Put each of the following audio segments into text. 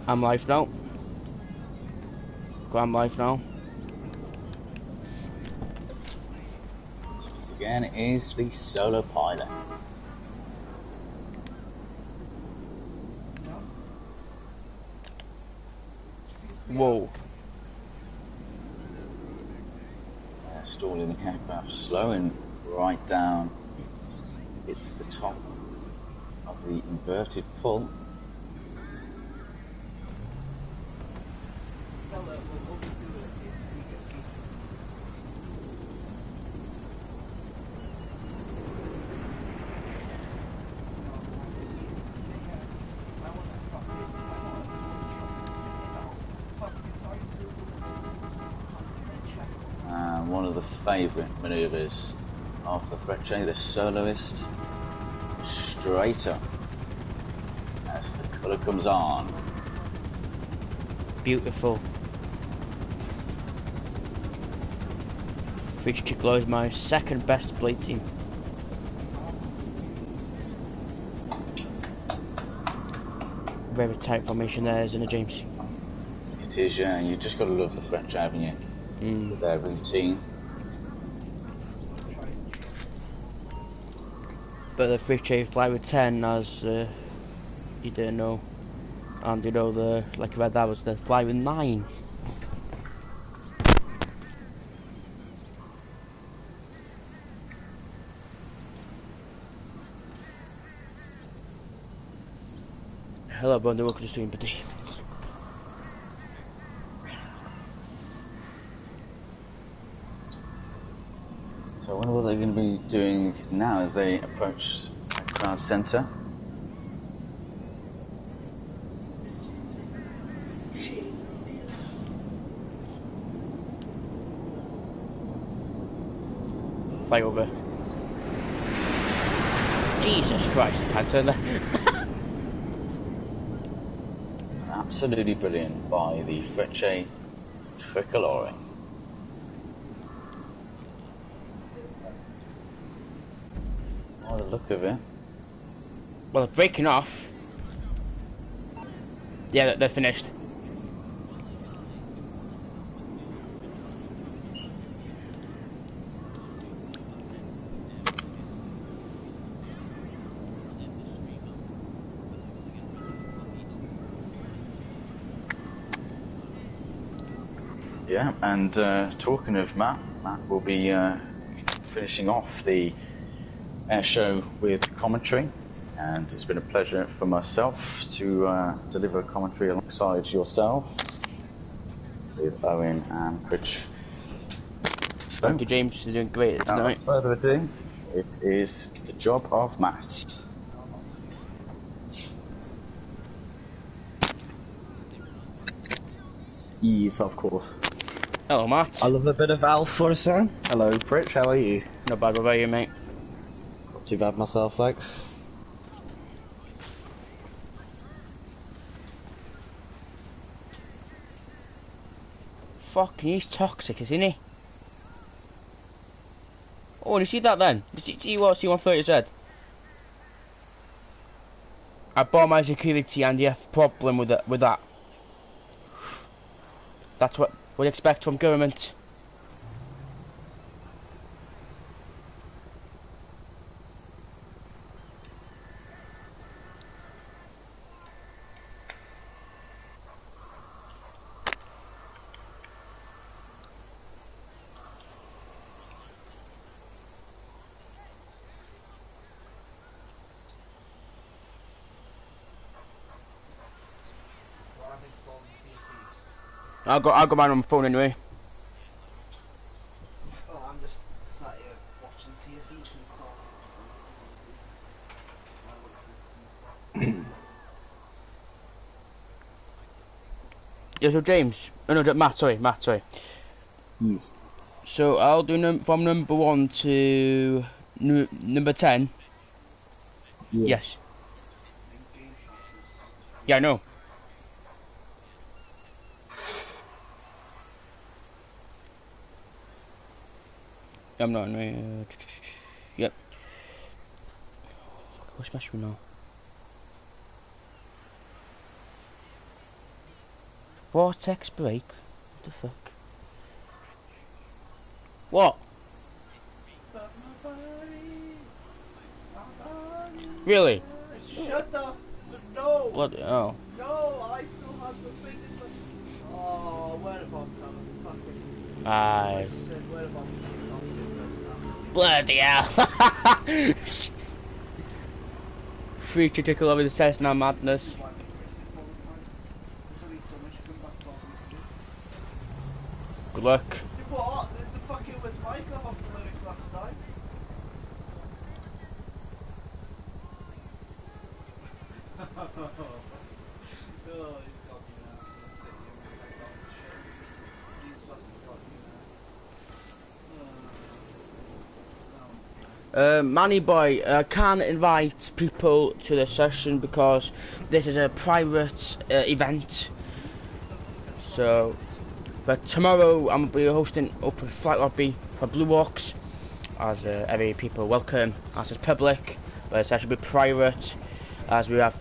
I'm live now. Go, I'm live now. This again is the solo pilot. Whoa. Stalling the aircraft, slowing right down. It's the top of the inverted pull. One of the favourite manoeuvres of the Vespucci, the soloist, straight up as the colour comes on. Beautiful. Vespucci Glow is my second best plating. Very tight formation there, isn't it, James? It is, yeah. You just got to love the French, haven't you? With their routine. But the Vespucci fly with 10, as you didn't know, and you know the like you read that was the fly with 9. Hello, everyone. Welcome to stream, buddy. So I wonder what they're going to be doing now as they approach the crowd centre. Fly over. Jesus Christ, I can't turn there. Absolutely brilliant by the Vespucci Tricolore. By the look of it. Well, they're breaking off. Yeah, they're finished. Yeah, and talking of Matt will be finishing off the air show with commentary, and it's been a pleasure for myself to deliver a commentary alongside yourself with Owen and Pritch. So, Thank you, James. You're doing great tonight. Without further ado, it is the job of Matt. Yes, of course. Hello, Matt. I love a bit of Alf for a song. Hello, Pritch, how are you? Not bad, what about you, mate? Not too bad myself, thanks. Fucking, he's toxic, isn't he? Oh, you see that then? Did you see what C-130 said? I bought my security and you have a problem with that. That's what we expect from government. I got mine on my phone anyway. Oh, I'm just sat here watching CFEs and stuff. Yeah, so James, oh no, Matt, sorry. Yes. So I'll do from number 1 to number 10. Yeah. Yes. Yeah, I know. I'm not. Yep. What's my screen now? Vortex break? What the fuck? What? Really? Shut up! No! Bloody hell. No, I still have the fingers left. Oh, where about time? Fucking. Aye. I said, where about time? Bloody hell. Free to take over the Cessna madness. Good luck. What? The fucking was Michael off the lyrics last night. Oh, he's got me now. So let's sit here and back on the show. He's fucking got me now. Manny boy, I can't invite people to the session because this is a private event. So, but tomorrow I'm going to be hosting open flight lobby for Blue Walks, as every people welcome, as is public, but it's actually be private, as we have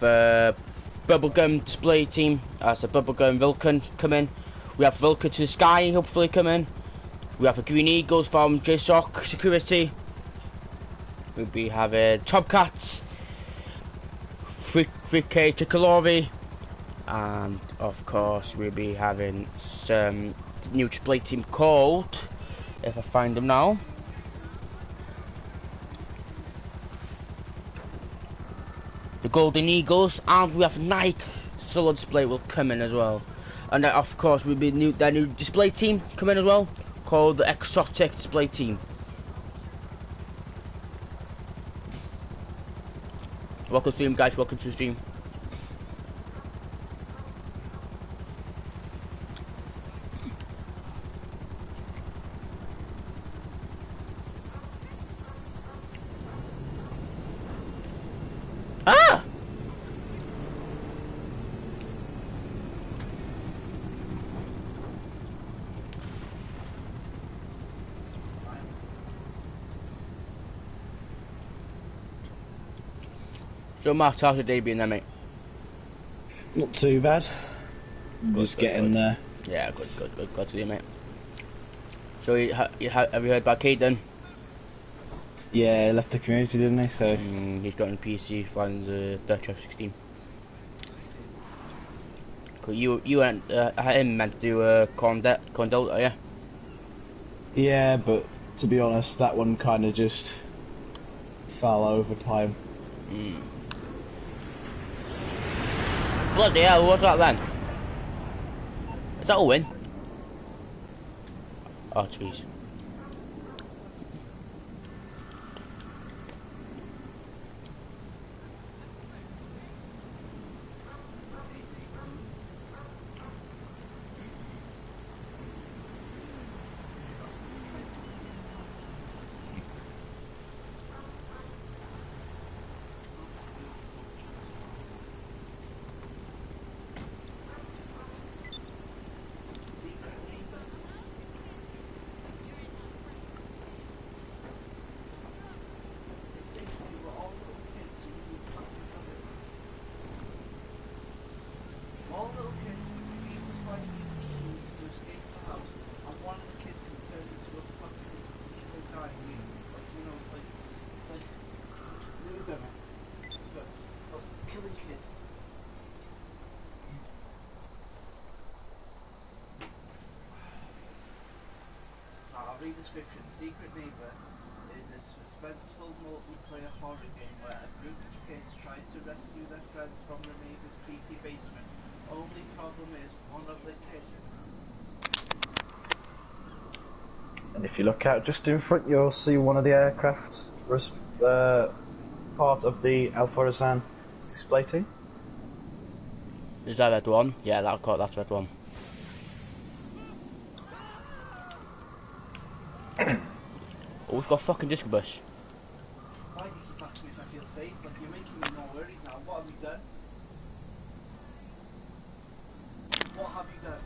bubblegum display team, as a bubblegum Vulcan come in. We have Vulcan to the sky hopefully come in. We have the Green Eagles from JSOC security. We'll be having Tomcats, 3K Tricolori, and of course we'll be having some new display team called, if I find them now, the Golden Eagles, and we have Nike solo display will come in as well, and of course we'll be their new display team come in as well, called the Exotic display team. Welcome to stream, guys. Welcome to the stream. Ah! So, Mark, how's your day been then, mate? Not too bad. Just getting there. Yeah, good to you, mate. So, have you heard about Caden? Yeah, he left the community, didn't he? So He's got on PC, flying the Dutch F-16. Cool. You and him meant to do Condel, yeah? yeah, but to be honest, that one kind of just fell over time. Bloody hell, what's that then? Is that a win? Oh, trees. Read the description. Secret Neighbor is a suspenseful multiplayer horror game where a group of kids try to rescue their friends from the neighbor's creepy basement. Only problem is one of the kids. And if you look out just in front, you'll see one of the aircraft part of the Alpha Razan display team. Is that that one? Yeah, that's that one. Oh, we've got a fucking disco bus. Why do you keep asking me if I feel safe? Like, you're making me more worried now. What have you done? What have you done?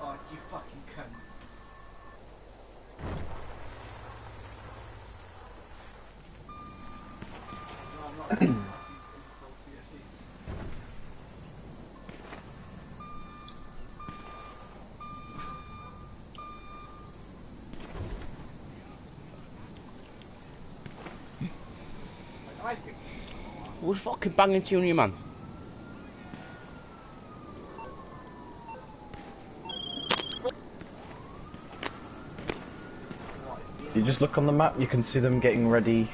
Oh, you fucking cunt. No, I'm not. Still see your face. Who's fucking banging to you, man? If you just look on the map, you can see them getting ready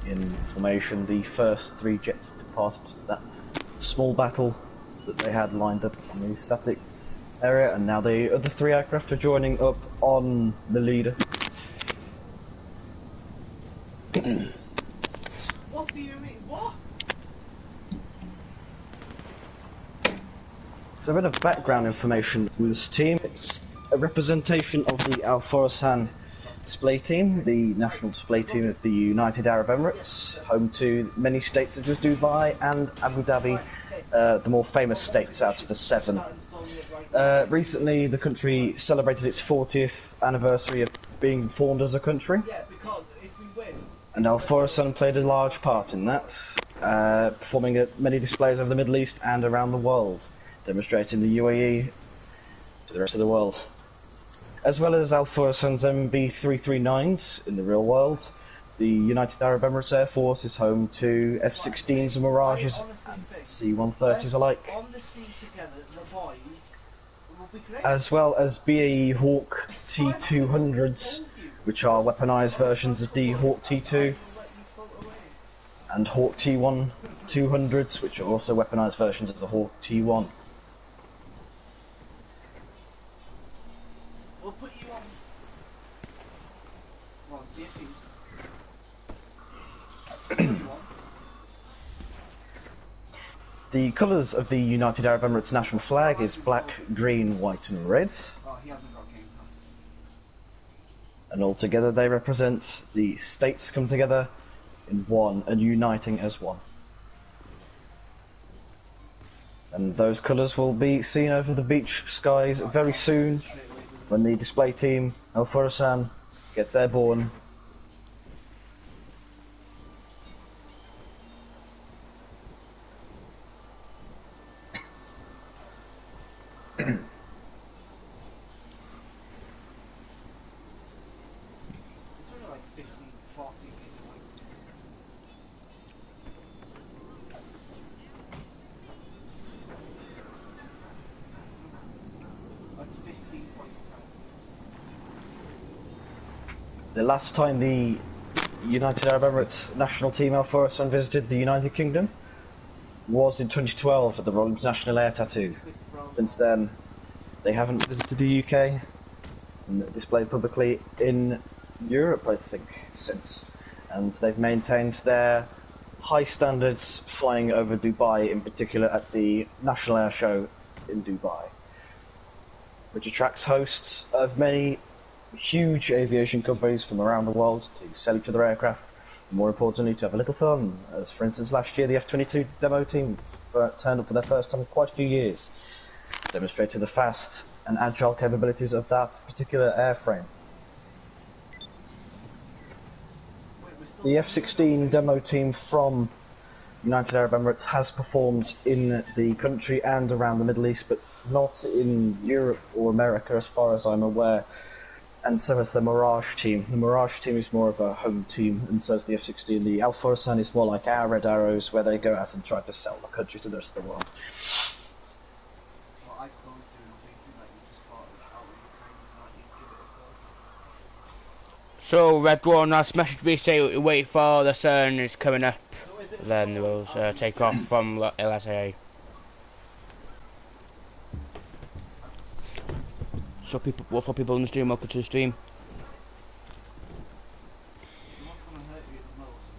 in formation. The first 3 jets have departed to that small battle that they had lined up on the static area, and now the other 3 aircraft are joining up on the leader. What do you mean? What? So a bit of background information from this team. It's a representation of the Al Khorasan display team, the national display team of the United Arab Emirates, home to many states such as Dubai and Abu Dhabi, the more famous states out of the 7. Recently, the country celebrated its 40th anniversary of being formed as a country, and Al Khorasan played a large part in that, performing at many displays over the Middle East and around the world, demonstrating the UAE to the rest of the world. As well as Al Khorasan's MB339s in the real world, the United Arab Emirates Air Force is home to F-16s and Mirages and C-130s alike, as well as BAE Hawk T-200s, which are weaponised versions of the Hawk T-2, and Hawk T-1 200s, which are also weaponised versions of the Hawk T-1. We'll put you on. Well, see if you. The colours of the United Arab Emirates national flag is black, green, white and red. Oh, he hasn't got Game Pass. And altogether they represent the states come together in one and uniting as one. And those colours will be seen over the beach skies very soon when the display team, Al Khorasan, gets airborne. The last time the United Arab Emirates national team Al Khorasan visited the United Kingdom was in 2012 at the Royal International Air Tattoo. Since then, they haven't visited the UK and displayed publicly in Europe, I think, since. And they've maintained their high standards flying over Dubai, in particular at the National Air Show in Dubai, which attracts hosts of many huge aviation companies from around the world to sell each other aircraft, and more importantly to have a little fun, as for instance last year the F-22 demo team turned up for their first time in quite a few years, demonstrating the fast and agile capabilities of that particular airframe. The F-16 demo team from the United Arab Emirates has performed in the country and around the Middle East, but not in Europe or America as far as I'm aware. And so is the Mirage team. The Mirage team is more of a home team, and so is the F-16. The Al Khorasan is more like our Red Arrows, where they go out and try to sell the country to the rest of the world. Well, I closed you and thinking that you just thought out with Ukraine, so you give it a go. So, Red One has messaged me saying wait for the sun is coming up, then we'll take off from LSA. So people, what for people in the stream, welcome to the stream. What's going to hurt you the most?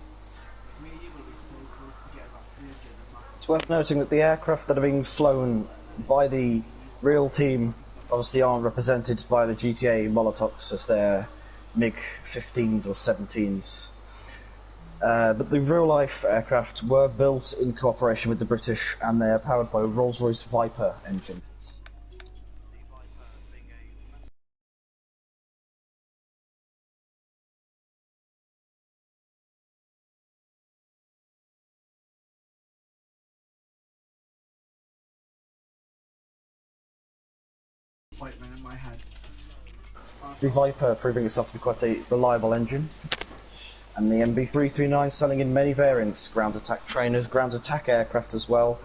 Me and you will be so close to getting that 300 and that's... It's worth noting that the aircraft that are being flown by the real team obviously aren't represented by the GTA Molotovs as their MiG-15s or 17s. But the real-life aircraft were built in cooperation with the British, and they are powered by Rolls-Royce Viper engines. Appointment in my head. The Viper proving itself to be quite a reliable engine. And the MB339 selling in many variants, ground attack trainers, ground attack aircraft as well,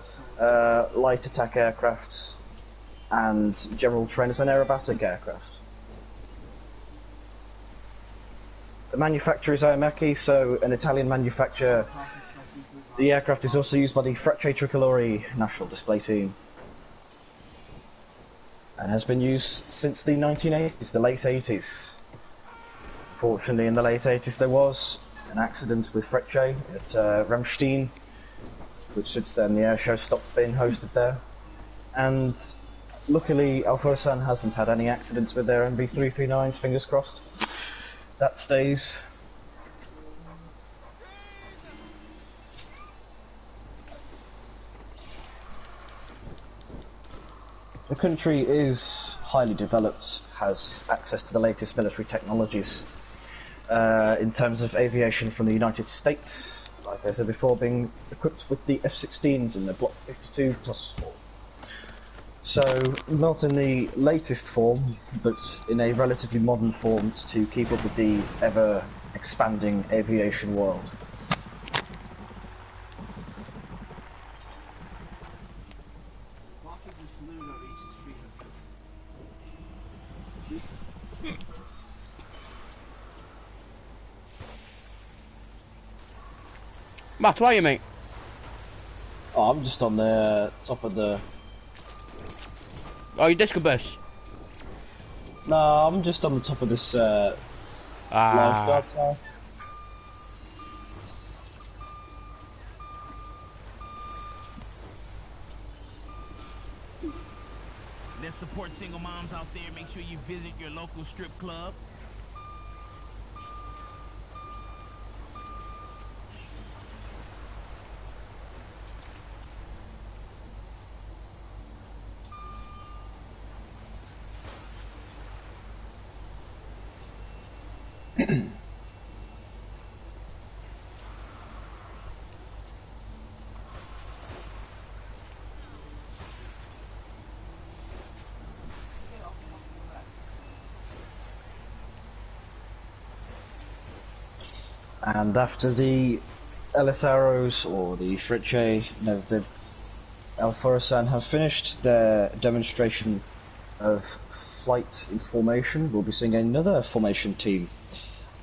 light attack aircraft, and general trainers and aerobatic aircraft. The manufacturer is Aomaki, so an Italian manufacturer. The aircraft is also used by the Frecce Tricolori national display team, and has been used since the 1980s, the late 80s. Fortunately, in the late 80s there was an accident with Frecce at Ramstein, which since then the airshow stopped being hosted there. And luckily Alfosan hasn't had any accidents with their MB339s, fingers crossed. That stays. The country is highly developed, has access to the latest military technologies. In terms of aviation from the United States, like I said before, being equipped with the F-16s in the Block 52 plus 4. So, not in the latest form, but in a relatively modern form to keep up with the ever-expanding aviation world. Matt, where are you, mate? Oh, I'm just on the top of the... Oh, you disco bus? No, I'm just on the top of this lifeguard tower. Let's support single moms out there. Make sure you visit your local strip club. And after the LS Arrows, or the Frecce, no, the Alforasan have finished their demonstration of flight in formation, we'll be seeing another formation team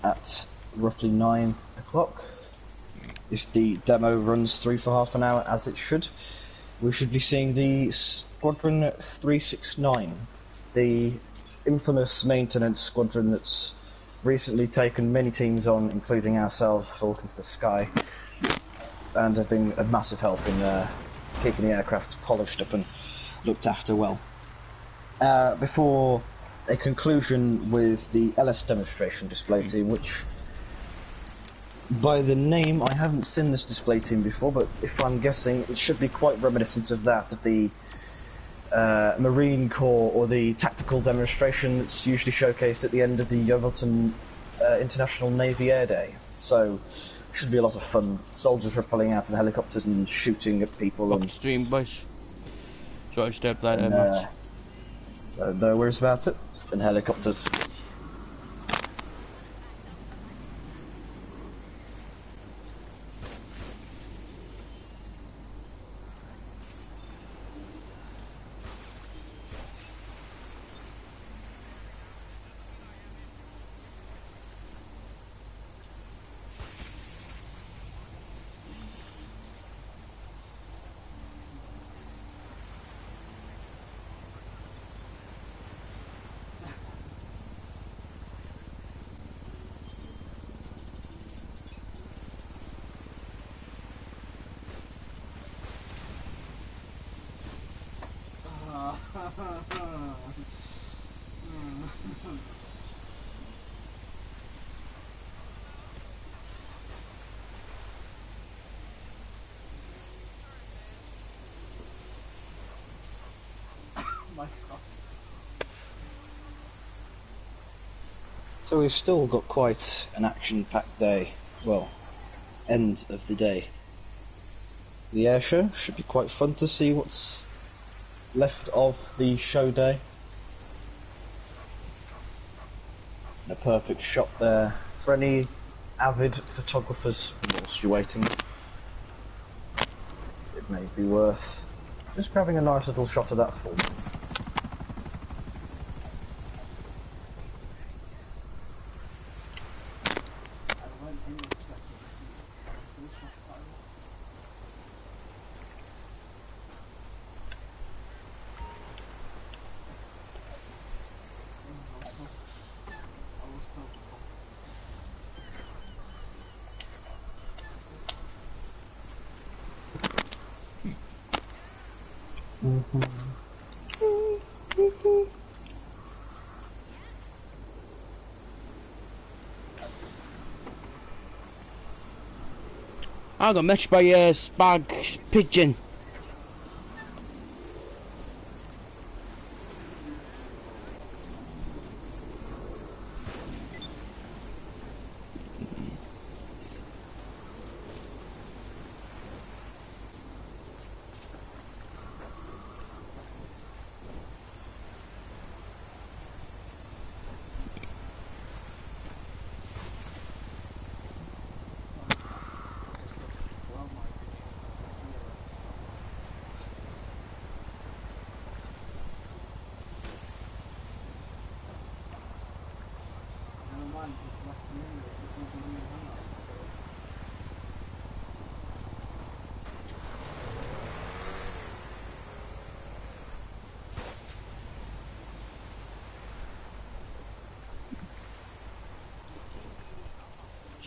at roughly 9 o'clock. If the demo runs through for half an hour, as it should, we should be seeing the Squadron 369, the infamous maintenance squadron that's recently taken many teams on, including ourselves, Falcon to the Sky, and have been a massive help in keeping the aircraft polished up and looked after well. Before a conclusion with the LS demonstration display team, which, by the name, I haven't seen this display team before, but if I'm guessing, it should be quite reminiscent of that, of the Marine Corps, or the tactical demonstration that's usually showcased at the end of the Yeovilton International Navy Air Day. So, should be a lot of fun. Soldiers are pulling out of the helicopters and shooting at people. Rocket stream, boys. Sorry to disturb that, Matt. No worries about it. And helicopters. So we've still got quite an action-packed day. Well, end of the day. The airshow should be quite fun to see what's left of the show day. And a perfect shot there for any avid photographers whilst you're waiting, it may be worth just grabbing a nice little shot of that fall. I got meshed by a spag pigeon.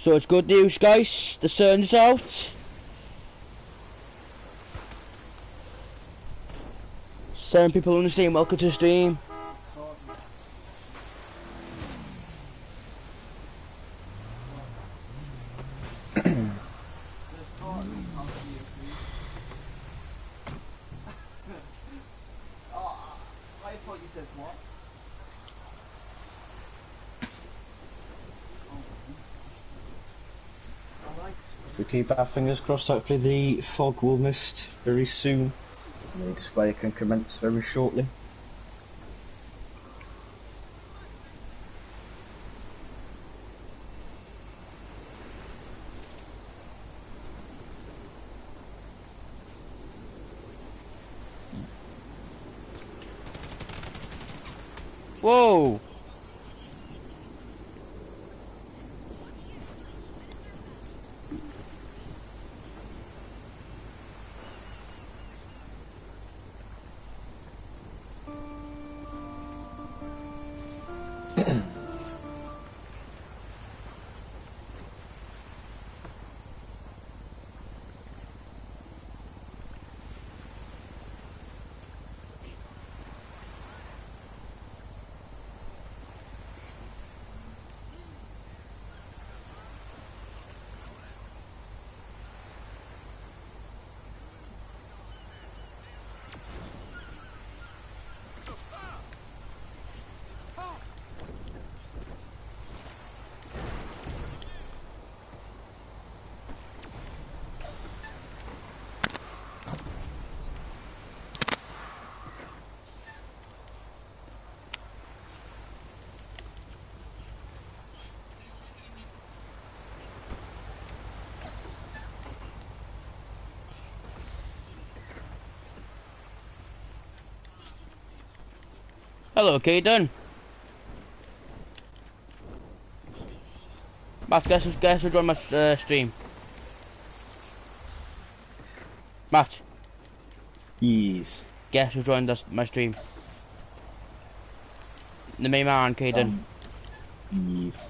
So it's good news, guys. The sun's out. Seven people on the stream. Welcome to the stream. I thought you said what? If we keep our fingers crossed, hopefully the fog will mist very soon. The display can commence very shortly. Whoa! Hello, Caden. Matt, guess who joined my stream? Matt, Yes. guess who joined my stream? The main man, Caden. Yes.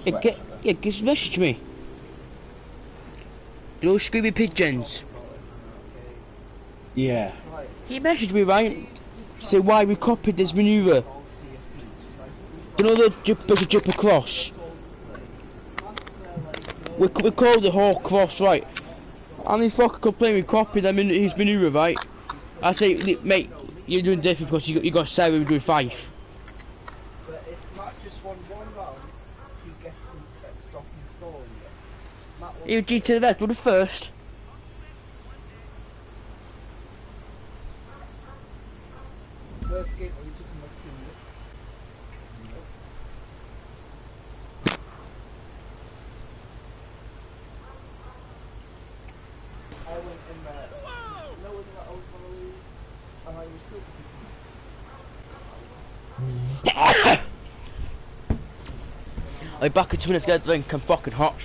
Yeah, just message me. Those screaming pigeons. Yeah. He messaged me, right? Say why we copied this manoeuvre. You know the jump across? We called it Hawk Cross, right? And he fucking complained we copied his manoeuvre, right? I say, mate, you're doing different because you got 7, we're doing 5. But if Matt just won one round, he gets him to stop installing it. Matt won You G to the left, we're the first. first game we took him like 2 minutes. I went in there knowing that I was going to lose, and I was still I'll be back in 2 minutes to get a drink, I'm fucking hot.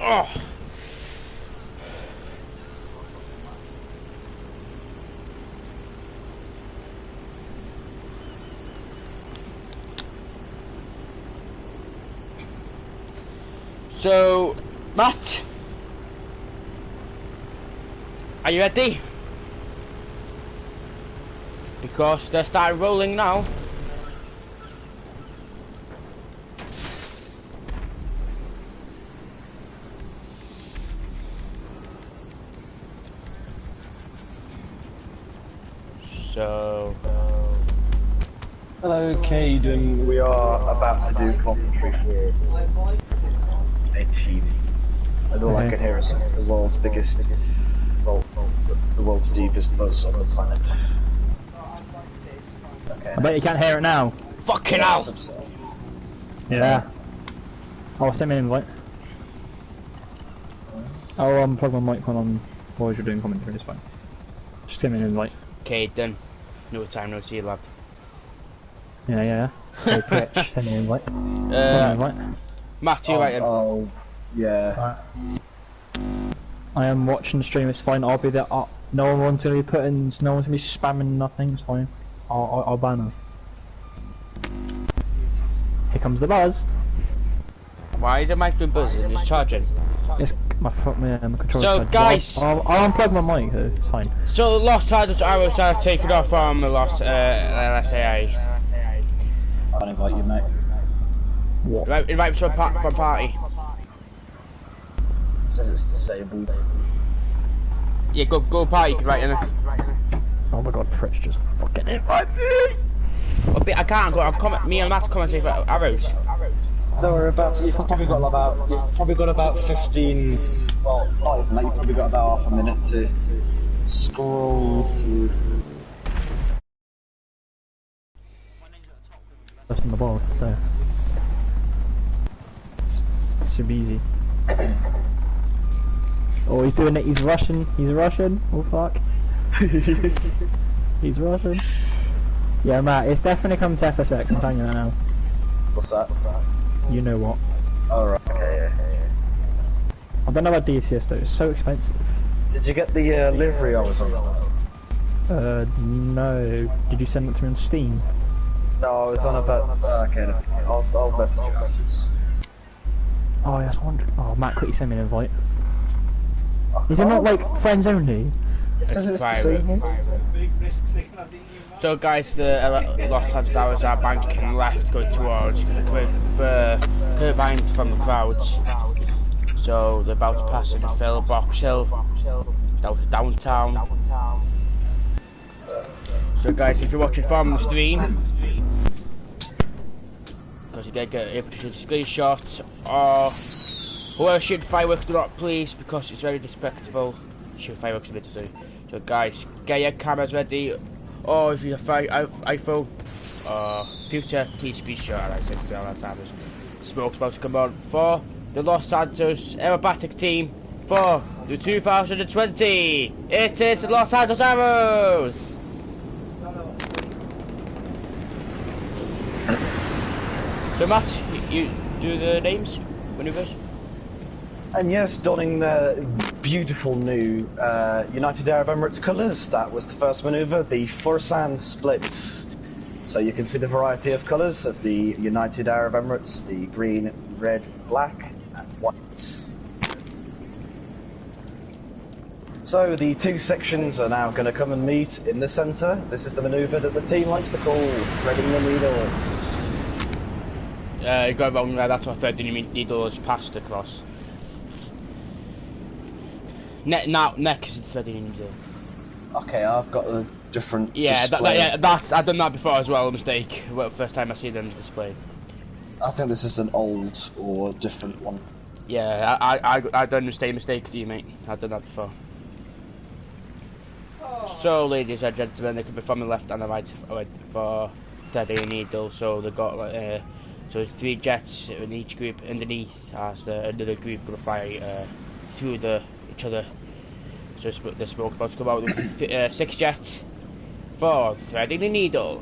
Oh. So, Matt, are you ready? Because they're starting rolling now. So, Hello, Caden. We are about to do commentary for a team. And all I can hear is the world's biggest, well, the world's deepest buzz on the planet. Okay, I bet you can't hear it now. fucking hell! Yeah. Oh, send me an invite. I'll plug my mic on while you're doing commentary, it's fine. Just send me an invite. Okay, done. No time, no see you, lad. Yeah. Hey, Twitch, send me an invite. Send me an invite. Matt, you right then? Oh, yeah. Right. I am watching the stream, it's fine, I'll be there. No one's gonna be putting, no one's gonna be spamming nothing, it's fine. I'll ban her. Here comes the buzz. Why is the mic doing buzzing? It's charging. It's my controller. So, guys, I'll unplug my mic, it's fine. So the lost titles I was taken off from the lost LSAA. I'll invite you, mate. What? Invite me to a party. It says it's disabled. Yeah, go party, right in. Oh my god, Fritz just fucking invite me! I can't go. Me and Matt commentate for arrows. So we're about to, you've probably got about 15, well, not even that, you've probably got about half a minute to scroll through. That's on the board, so it should be easy. Oh, he's doing it, he's Russian, oh fuck. He's Russian. Yeah, Matt, it's definitely come to FSX, I'm telling you that now. What's that? You know what. Alright, okay, yeah. I don't know about DCS though, it's so expensive. Did you get the livery I was on? No. Did you send it to me on Steam? No, I was on about, okay, I'll message you afterwards. Oh, yes, 100. Oh, Matt, quickly send me an invite. Is it not like friends only? It says it's disabled. Big risks taken at the new map. So guys, the Los Angeles Towers are banking left, going towards Curbine from the crowds. So they're about to pass in Phil Box Hill, down to downtown. So guys, if you're watching from the stream, because you get able to shoot screenshots, or whoever shooting fireworks, do not please, because it's very disrespectful. Shoot fireworks a bit soon. So guys, get your cameras ready, or if you have iPhone or computer, please screenshot. And I said to all that timers, smoke's about to come on for the Los Santos Aerobatic Team for the 2020. It is the Los Santos Arrows. So Matt, you do the names, maneuvers? And yes, donning the beautiful new United Arab Emirates colours. That was the first manoeuvre, the Fursan splits. So you can see the variety of colours of the United Arab Emirates, the green, red, black and white. So the two sections are now going to come and meet in the centre. This is the manoeuvre that the team likes to call threading the needle. You got it wrong there, that's what threading the needle is passed across. Neck is threading the needle. Okay, I've got a different display. That's I've done that before as well, a mistake. Well, first time I see them displayed. I think this is an old or different one. Yeah, I done the same mistake to you, mate. I've done that before. So, ladies and gentlemen, they can be from the left and the right for threading a needle. So they've got so 3 jets in each group underneath, as another group will fly through each other. So the smoke about to come out with 6 jets for threading the needle.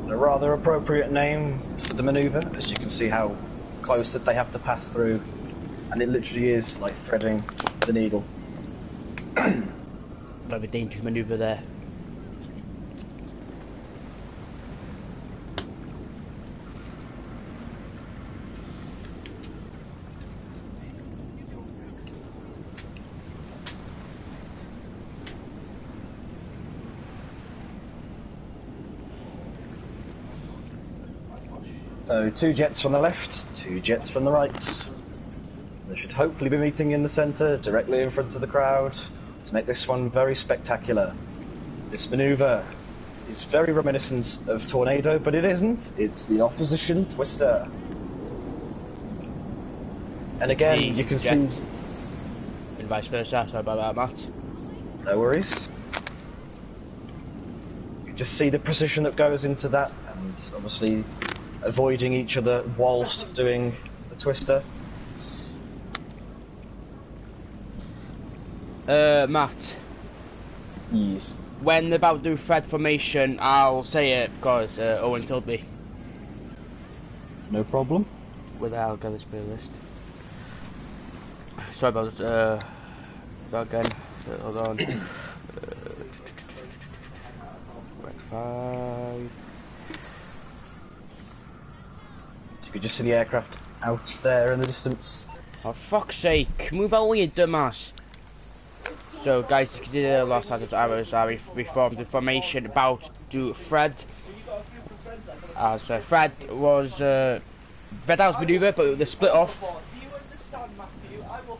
A rather appropriate name for the manoeuvre, as you can see how close that they have to pass through, and it literally is like threading the needle. Very dangerous manoeuvre there. So 2 jets from the left, 2 jets from the right. They should hopefully be meeting in the centre, directly in front of the crowd, to make this one very spectacular. This manoeuvre is very reminiscent of Tornado, but it isn't. It's the opposition twister. And again, you can see... And vice versa, sorry about that, Matt. No worries. You just see the precision that goes into that, and obviously avoiding each other whilst doing the twister. Matt. Yes. When they're about to do thread formation, I'll say it because Owen told me. No problem. Where the hell got this playlist? Sorry about that again. Hold on. Red 5. You could just see the aircraft out there in the distance. Oh, fuck's sake, move out, you dumbass. So, guys, you can see the Los Santos Arrows are reformed in formation about to thread. As thread was Red House manoeuvre, but they split off.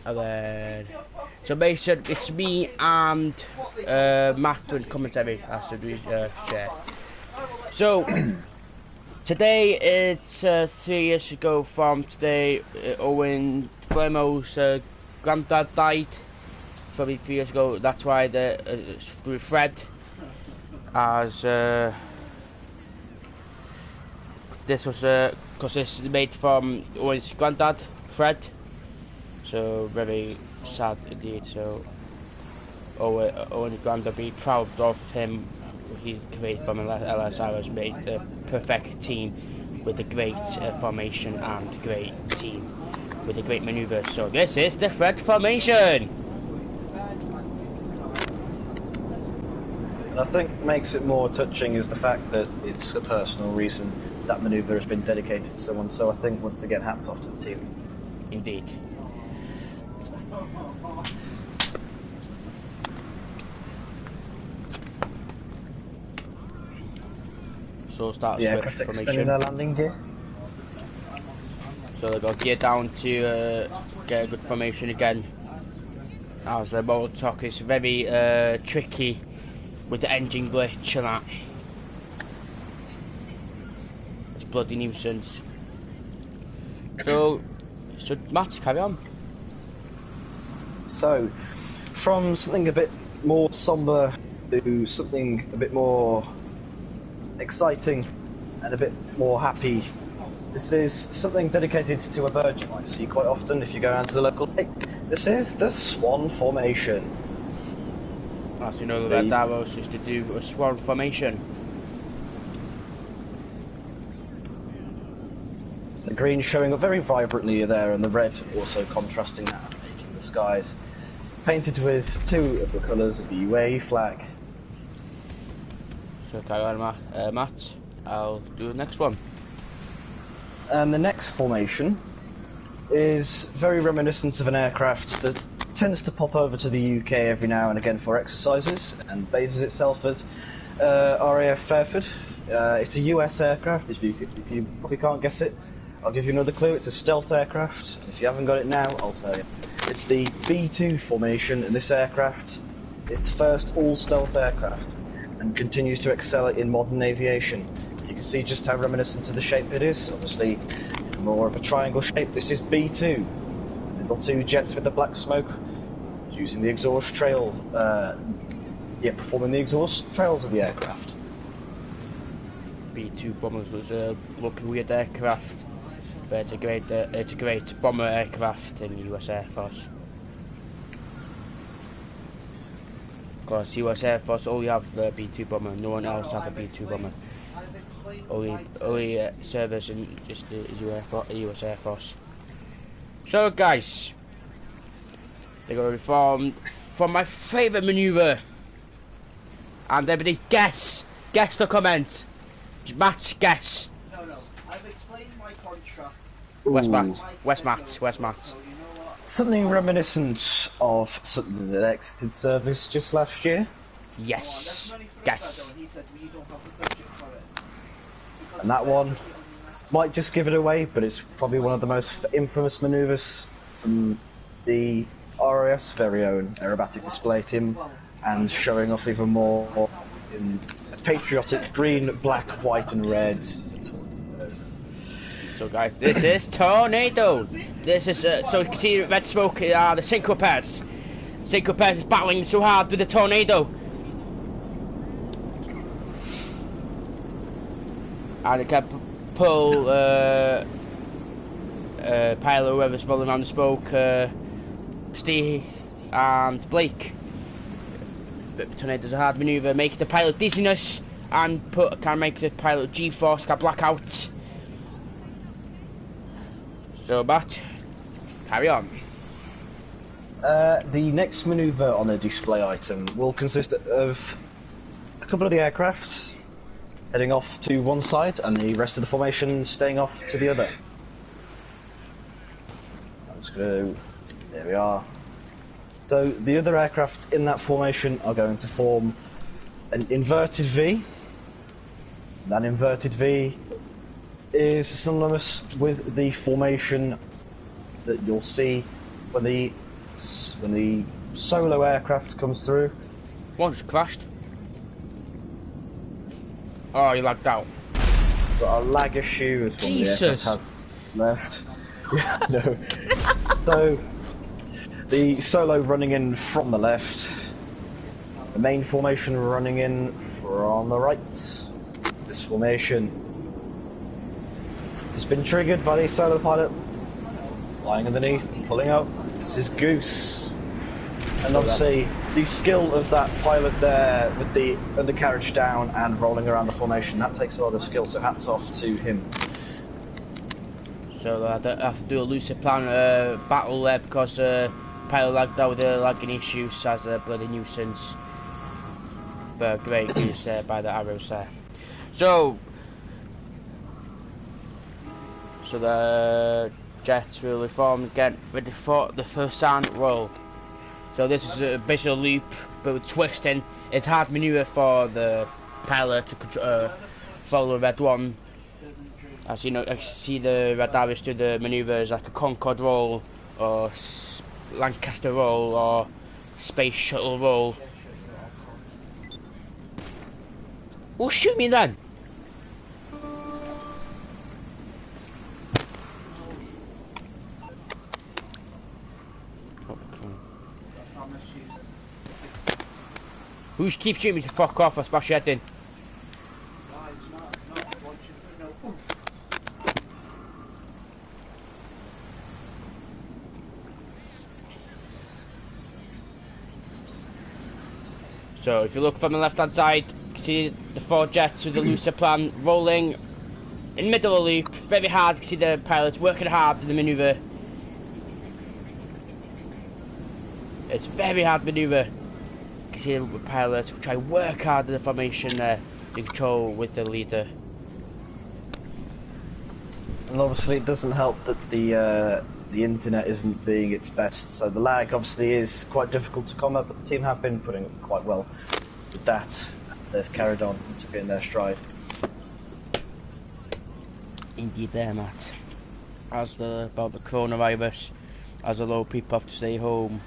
And then, so Mason, it's me and Matt doing commentary. That's the share. So. Today it's 3 years ago from today. Owen Flemo's granddad died. Probably 3 years ago. That's why through Fred, as this was because this is made from Owen's granddad, Fred. So very sad indeed. So Owen's granddad, be proud of him. He created from LSI was made the perfect team with a great formation and great team with a great manoeuvre. So this is the thread formation. And I think makes it more touching is the fact that it's a personal reason that manoeuvre has been dedicated to someone, so I think once again hats off to the team. Indeed. So start The switch aircraft extending formation. their landing gear. So they got gear down to get a good formation again. As the motor talk is very tricky with the engine glitch and that. It's a bloody nuisance. So Matt, carry on. So, from something a bit more somber to something a bit more exciting and a bit more happy. This is something dedicated to a bird you might see quite often if you go down to the local lake. This is the swan formation. As you know, the red arrows used to do a swan formation. The green showing up very vibrantly there, and the red also contrasting that, making the skies painted with two of the colours of the UAE flag. So carry on, Matt. I'll do the next one. And the next formation is very reminiscent of an aircraft that tends to pop over to the UK every now and again for exercises and bases itself at RAF Fairford. It's a US aircraft. If you probably can't guess it, I'll give you another clue. It's a stealth aircraft. If you haven't got it now, I'll tell you. It's the B-2 formation, and this aircraft is the first all-stealth aircraft and continues to excel in modern aviation. You can see just how reminiscent of the shape it is. Obviously, more of a triangle shape. This is B-2. Little two jets with the black smoke, using the exhaust trail, performing the exhaust trails of the aircraft. B-2 bombers was a looking weird aircraft, but it's a great bomber aircraft in the US Air Force. Of course, US Air Force only have the B-2 bomber. No one else have a B-2 bomber. Only service in just the US Air Force. So guys, they're going to be formed from my favourite manoeuvre. And everybody guess the comment. Matt, guess. No, I've explained my contract. Where's Matt? So you know what? Something reminiscent of something that exited service just last year. Yes. Money for Guess. and he said we don't have the budget for it. Because And that one might just give it away, but it's probably one of the most infamous manoeuvres from the RAF's very own aerobatic display team, and showing off even more in a patriotic green, black, white and red. So guys, this is Tornado. This is so you can see red smoke. The synchro pairs. Synchro pairs is battling so hard with the Tornado. And it can pull pilot, whoever's rolling around the smoke, Steve and Blake. But Tornado's a hard manoeuvre, make the pilot dizziness and can make the pilot G-force, can black out. So Matt, carry on. The next manoeuvre on the display item will consist of a couple of the aircraft heading off to one side and the rest of the formation staying off to the other. I'm just going to... there we are. So the other aircraft in that formation are going to form an inverted V. That inverted V is synonymous with the formation that you'll see when the solo aircraft comes through. One's crashed. Oh, you lagged out. Got a lag issue as one Jesus. of the aircraft has left. Yeah, no. So the solo running in from the left, the main formation running in from the right. This formation has been triggered by the solo pilot lying underneath and pulling up. This is Goose. And obviously the skill of that pilot there with the undercarriage down and rolling around the formation, that takes a lot of skill, so hats off to him. So I have to do a lucid plan battle there because pilot lagged out with the lagging issues as a bloody nuisance. But great use by the arrows there. So So the jets will reform again for the first sound roll. So this is a bit of a loop, but with twisting. It's hard maneuver for the pilot to follow the red one. As you know, I see the red arrows do the manoeuvres like a Concorde roll, or Lancaster roll, or Space Shuttle roll. Well, shoot me then! Who keeps shooting me to fuck off or smash your head in? So if you look from the left hand side, you can see the 4 jets with the looser plan rolling in the middle of the loop, very hard. You can see the pilots working hard in the manoeuvre. It's very hard manoeuvre. You can see the pilots try to work hard in the formation there, in control with the leader. And obviously it doesn't help that the internet isn't being its best, so the lag obviously is quite difficult to combat, but the team have been putting up quite well with that. They've carried on and took it in their stride. Indeed there, Matt. About the coronavirus, as a lot of people have to stay home,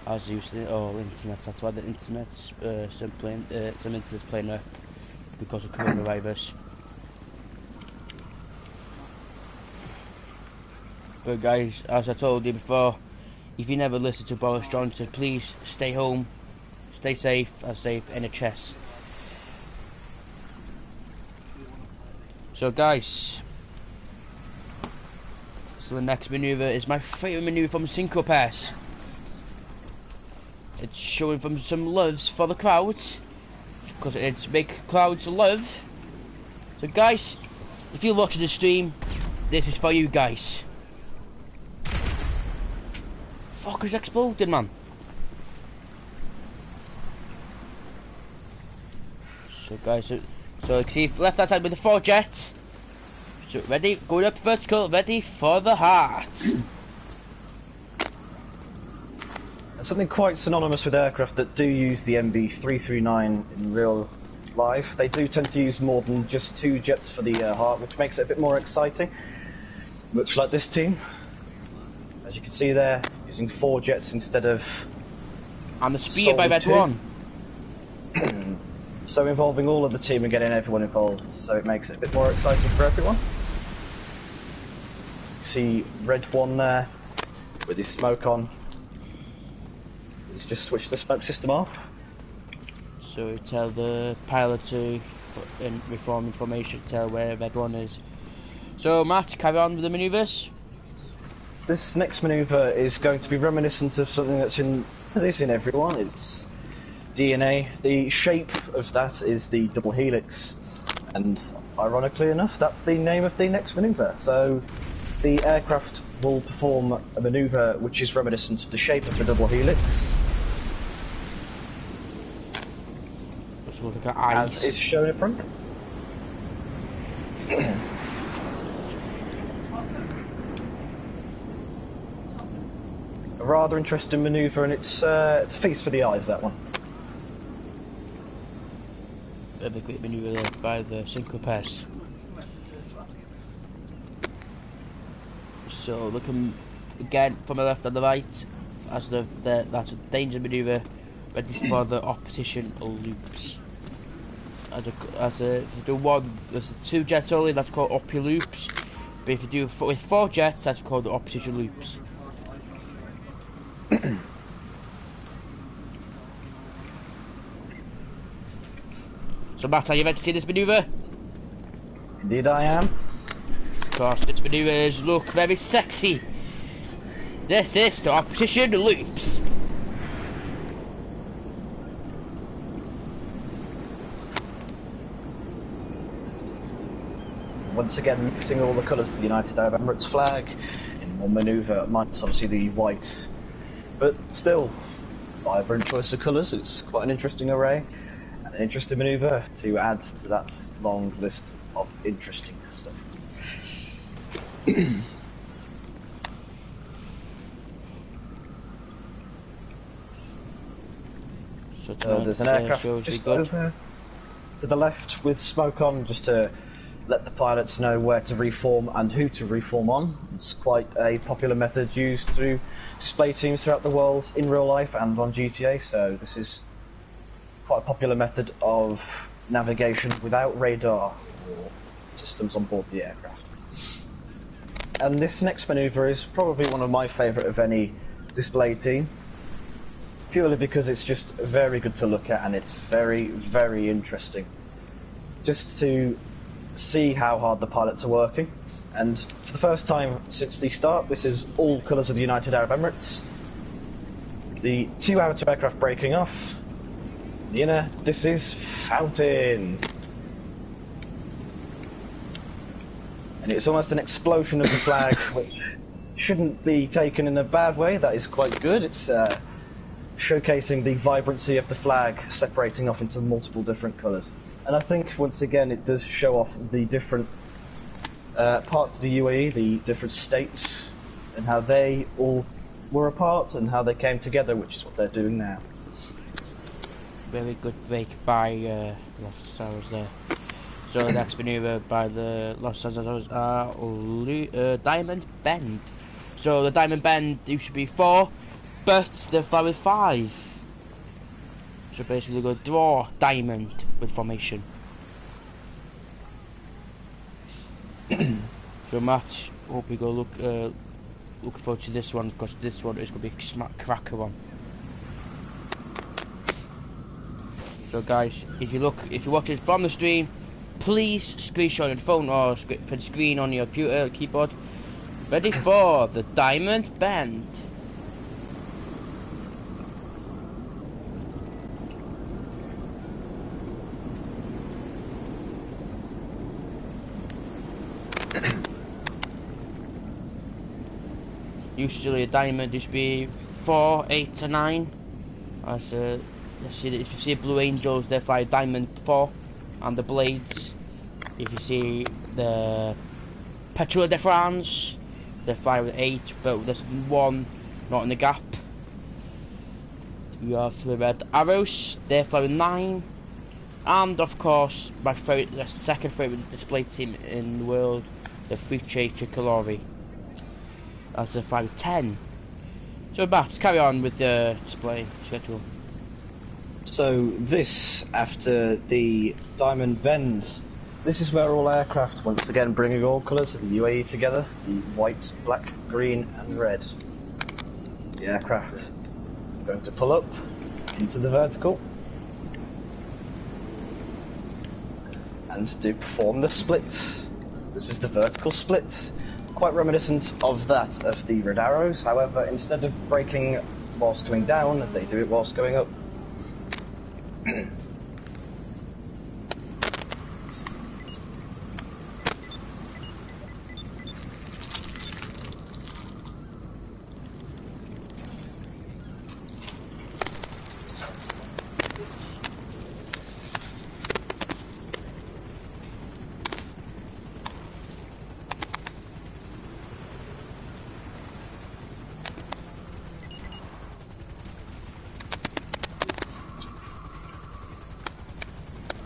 as used to, internet, that's why the internet's some internet's playing up because of coronavirus. But guys, as I told you before, if you never listen to Boris Johnson, please stay home, stay safe, as safe NHS. So guys, so the next manoeuvre is my favourite manoeuvre from Synchro Pass. It's showing from some loves for the crowds, because it's big crowds love. So guys, if you're watching the stream, this is for you guys. Fuckers exploded, man. So guys, so you can see left hand side with the 4 jets. So ready, going up vertical, ready for the heart. And something quite synonymous with aircraft that do use the MB339 in real life, they do tend to use more than just 2 jets for the heart, which makes it a bit more exciting. Much like this team. As you can see there, using 4 jets instead of... And the speed by Red 1. So involving all of the team and getting everyone involved, so it makes it a bit more exciting for everyone. See Red 1 there, with his smoke on. He's just switched the smoke system off. So we tell the pilot to reform information, tell where Red 1 is. So Matt, carry on with the manoeuvres. This next manoeuvre is going to be reminiscent of something that is in everyone. It's DNA. The shape of that is the double helix, and ironically enough, that's the name of the next manoeuvre. So the aircraft will perform a manoeuvre which is reminiscent of the shape of the double helix, as is shown in front. A rather interesting manoeuvre, and it's a feast for the eyes, that one. A big manoeuvre there by the Synchro Pass. So looking again from the left and the right, as that's a danger manoeuvre, ready for the opposition loops. If you do one, there's 2 jets only, that's called up your loops. But if you do with 4 jets, that's called the opposition loops. So Matt, are you ready to see this manoeuvre? Indeed I am. Of course, this manoeuvres look very sexy. This is the opposition loops. Once again, mixing all the colours of the United Arab Emirates flag in one manoeuvre, minus obviously the white, but still, vibrant choice of colours. It's quite an interesting array, and an interesting manoeuvre to add to that long list of interesting stuff. So There's an aircraft just over to the left with smoke on, just to let the pilots know where to reform and who to reform on. It's quite a popular method used through display teams throughout the world in real life and on GTA, so this is quite a popular method of navigation without radar or systems on board the aircraft. And this next manoeuvre is probably one of my favourite of any display team, purely because it's just very good to look at and it's very, very interesting. Just to see how hard the pilots are working. And for the first time since the start, this is all colours of the United Arab Emirates. The two outer aircraft breaking off. The inner, this is Fountain. And it's almost an explosion of the flag, which shouldn't be taken in a bad way. That is quite good. It's showcasing the vibrancy of the flag, separating off into multiple different colours. And I think, once again, it does show off the different parts of the UAE, the different states, and how they all were apart and how they came together, which is what they're doing now. Very good break by Los Angeles there. So the next manoeuvre by the Los Angeles Diamond Bend. So the Diamond Bend used to be 4, but they're far with 5. So basically go draw diamond with formation. So Matt, hope we go look forward to this one, because this one is going to be a smack cracker one. So guys, if you're watching from the stream, please screenshot your phone or print screen on your computer keyboard. Ready for the Diamond Bend. Usually a diamond used to be 4, 8 to 9. As let's see, if you see Blue Angels, they fly diamond 4, and the Blades. If you see the Petrol de France, they fly with 8, but there's 1 not in the gap. You have the Red Arrows, they fly with 9, and of course my favourite, the second favourite display team in the world, the Vespucci Tricolori. That's the 510. So let's carry on with the display schedule. So this, after the Diamond Bend, this is where all aircraft, once again bringing all colours of the UAE together, the white, black, green and red. The aircraft are going to pull up into the vertical and to perform the split. This is the vertical split. Quite reminiscent of that of the Red Arrows, however, instead of braking whilst going down, they do it whilst going up.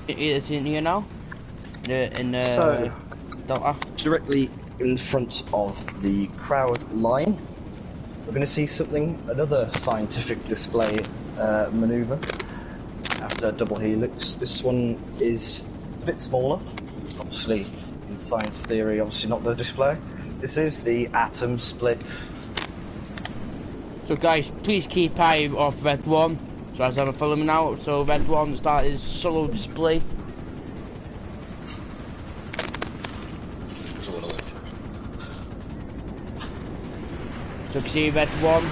It's in here now? So, Delta? directly in front of the crowd line, we're going to see another scientific display manoeuvre after double helix. This one is a bit smaller, obviously in science theory, obviously not the display. This is the atom split. So guys, please keep eye off Red 1. So as I'm following now, so Red 1 start is solo display. So you can see Red 1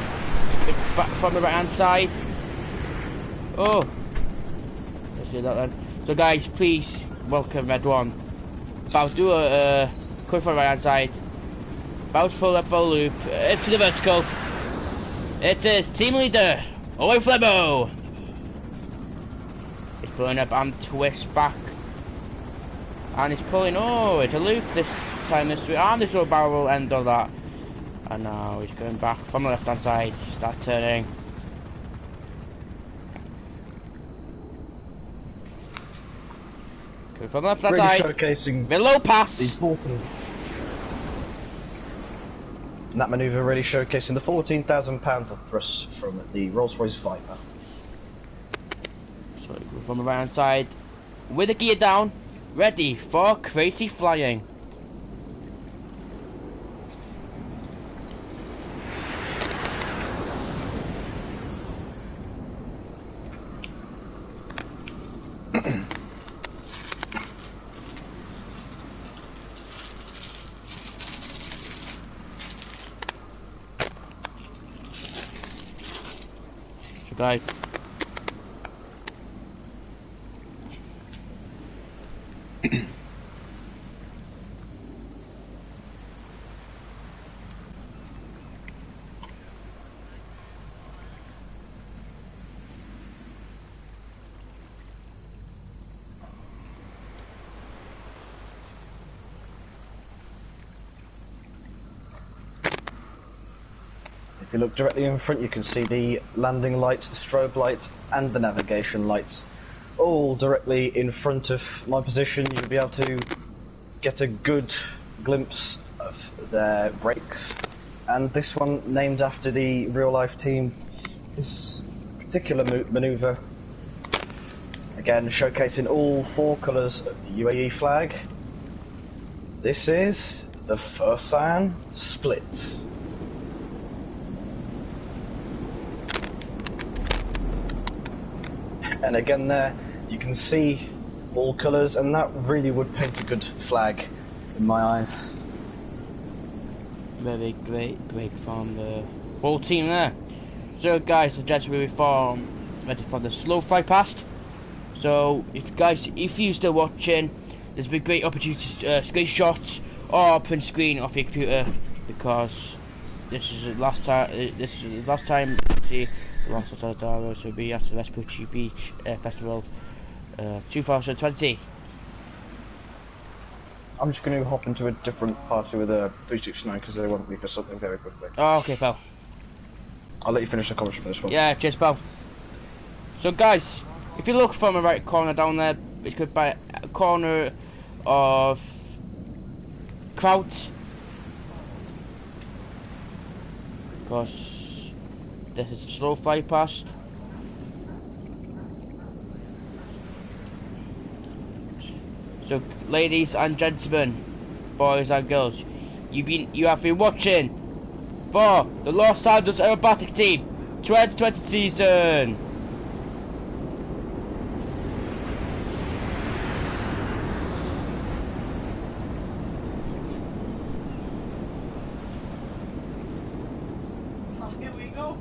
back from the right hand side. Oh, let's see that then. So guys, please welcome Red 1. About to do a quick from the right hand side. About to pull up for a loop to the vertical. It is team leader. Away Flebo! He's pulling up and twist back. And he's pulling, oh, it's a loop this time this way, and this little barrel will end all that. And now he's going back from the left hand side, start turning. Going from the left hand Really side, showcasing with a low the pass. 14. And that manoeuvre really showcasing the £14,000 of thrust from the Rolls-Royce Viper. So go from the right hand side, with the gear down, ready for crazy flying. So guys, If you look directly in front, you can see the landing lights, the strobe lights, and the navigation lights, all directly in front of my position. You'll be able to get a good glimpse of their brakes, and this one named after the real-life team. This particular manoeuvre, again showcasing all 4 colours of the UAE flag. This is the Fursan Split. And again there, you can see all colours, and that really would paint a good flag in my eyes. very great from the whole team there. So guys, the jets will be ready for the slow fly past. So if you're still watching, there's been great opportunity to screenshot or print screen off your computer, because this is the last time. See, the last Tataros will be at the Vespucci Beach Festival 2020. I'm just going to hop into a different party with a 369 because they want me for something very quickly. Oh, okay, pal. I'll let you finish the commentary for this one. Yeah, cheers, pal. So, guys, if you look from the right corner down there, it's good by a corner of Kraut. Because this is a slow fly past. So, ladies and gentlemen, boys and girls, you have been watching for the Los Angeles Aerobatic Team 2020 season. Here we go.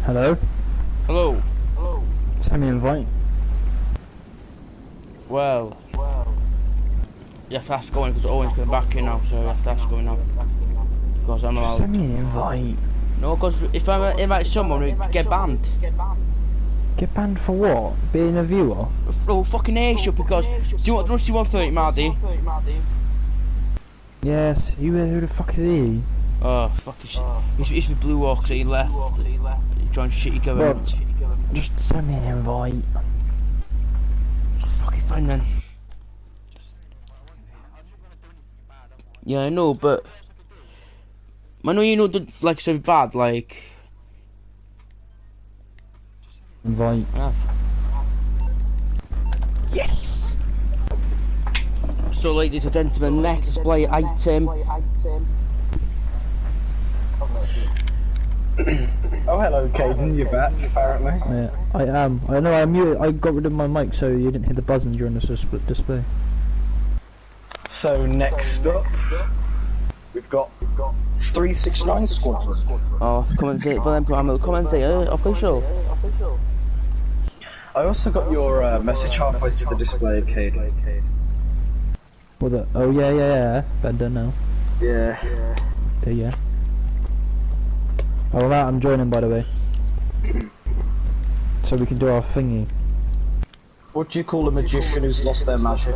Hello? Hello. Send me an invite. Well, you have to ask going because Owen's going back in now, so you have to ask going now. Because I'm allowed. Send me an invite. No, because if I invite someone, we get banned. Get banned for what? Being a viewer? Oh, fucking Asia, because. Do you want to see 130, Marty? Yes, who the fuck is he? Oh, fuck his. He used to be Blue Hawks, he left. He joined shitty government. Just send me an invite. fine then. Yeah, I know, but I know you know the like so bad, like. Invite. Yes. So, ladies and gentlemen, next display item. Oh, hello, Caden. You're back, apparently. Yeah, I am. I know. I muted. I got rid of my mic so you didn't hear the buzzing during this display. So next up, we've got 369 Squadron. Oh, commentator for them. I'm a commentator official. I also got your message halfway through the display, Caden. What the? Oh yeah. Better now. Yeah. Okay, yeah. Oh, right, I'm joining, by the way. So we can do our thingy. What do you call a magician who's lost their magic?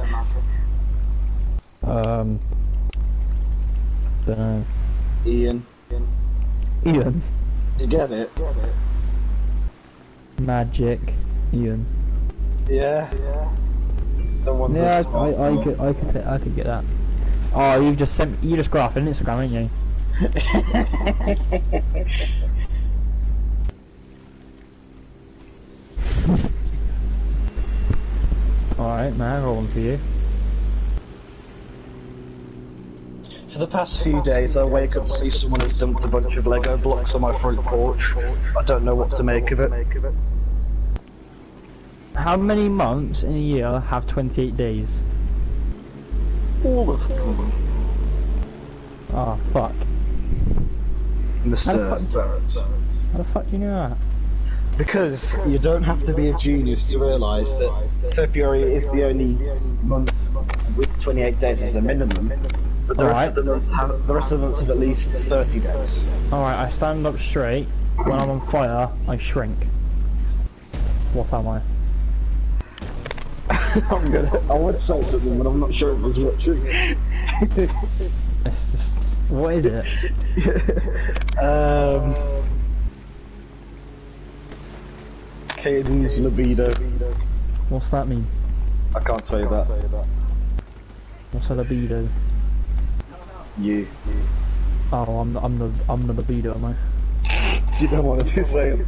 Dunno. Ian. Ian. Do you get it? Magic. Ian. Yeah. Someone's Yeah, a I could get that. Oh, you just got off on Instagram, ain't you? Alright, man, rolling for you. For the past few days, I wake up to see someone has dumped a bunch of Lego blocks on my front porch. I don't know what to make of it. How many months in a year have 28 days? All of them. Oh, fuck. Mr. How the fuck do you know that? Because you don't have to be a genius to realise that February is the only month with 28 days as a minimum, but the rest of the months have at least 30 days. Alright, I stand up straight. When I'm on fire, I shrink. What am I? I would say something, but I'm not sure it was watching. What is it? Caden's libido. What's that mean? I can't tell you that. What's a libido? You. Oh, I'm the libido, am I? You don't want to say it.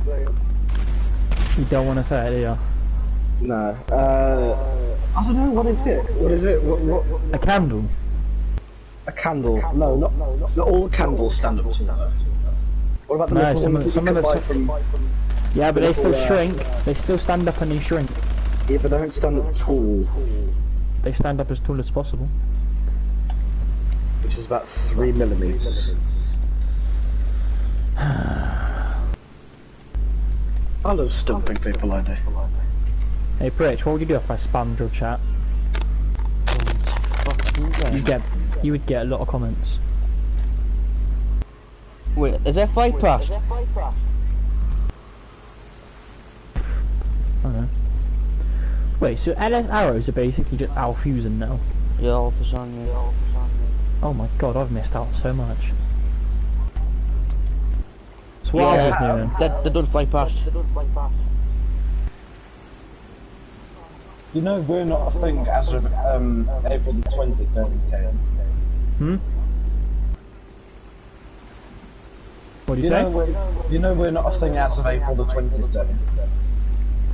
You don't want to say it, do you? No. I don't know, what is it? What is it? What? A candle? A candle? No, not all candles stand up to that. What about the little ones that you can buy from... Yeah, but they still shrink. They still stand up and they shrink. Yeah, but they don't stand up tall. They stand up as tall as possible. Which is about 3 millimeters. I love stumping people, I do. Hey, Pritch, what would you do if I spammed your chat? You would get a lot of comments. Wait, is there flight past? I don't know. Wait, so LS arrows are basically just Alpha Fusion now? Yeah, Alpha Sun, yeah. Oh my god, I've missed out so much. So what else is new then? They don't fly past. You know we're not a thing as of April the 20th, don't we, Kane? Hmm? What do you say? You know we're not a thing as of April the 20th, don't we?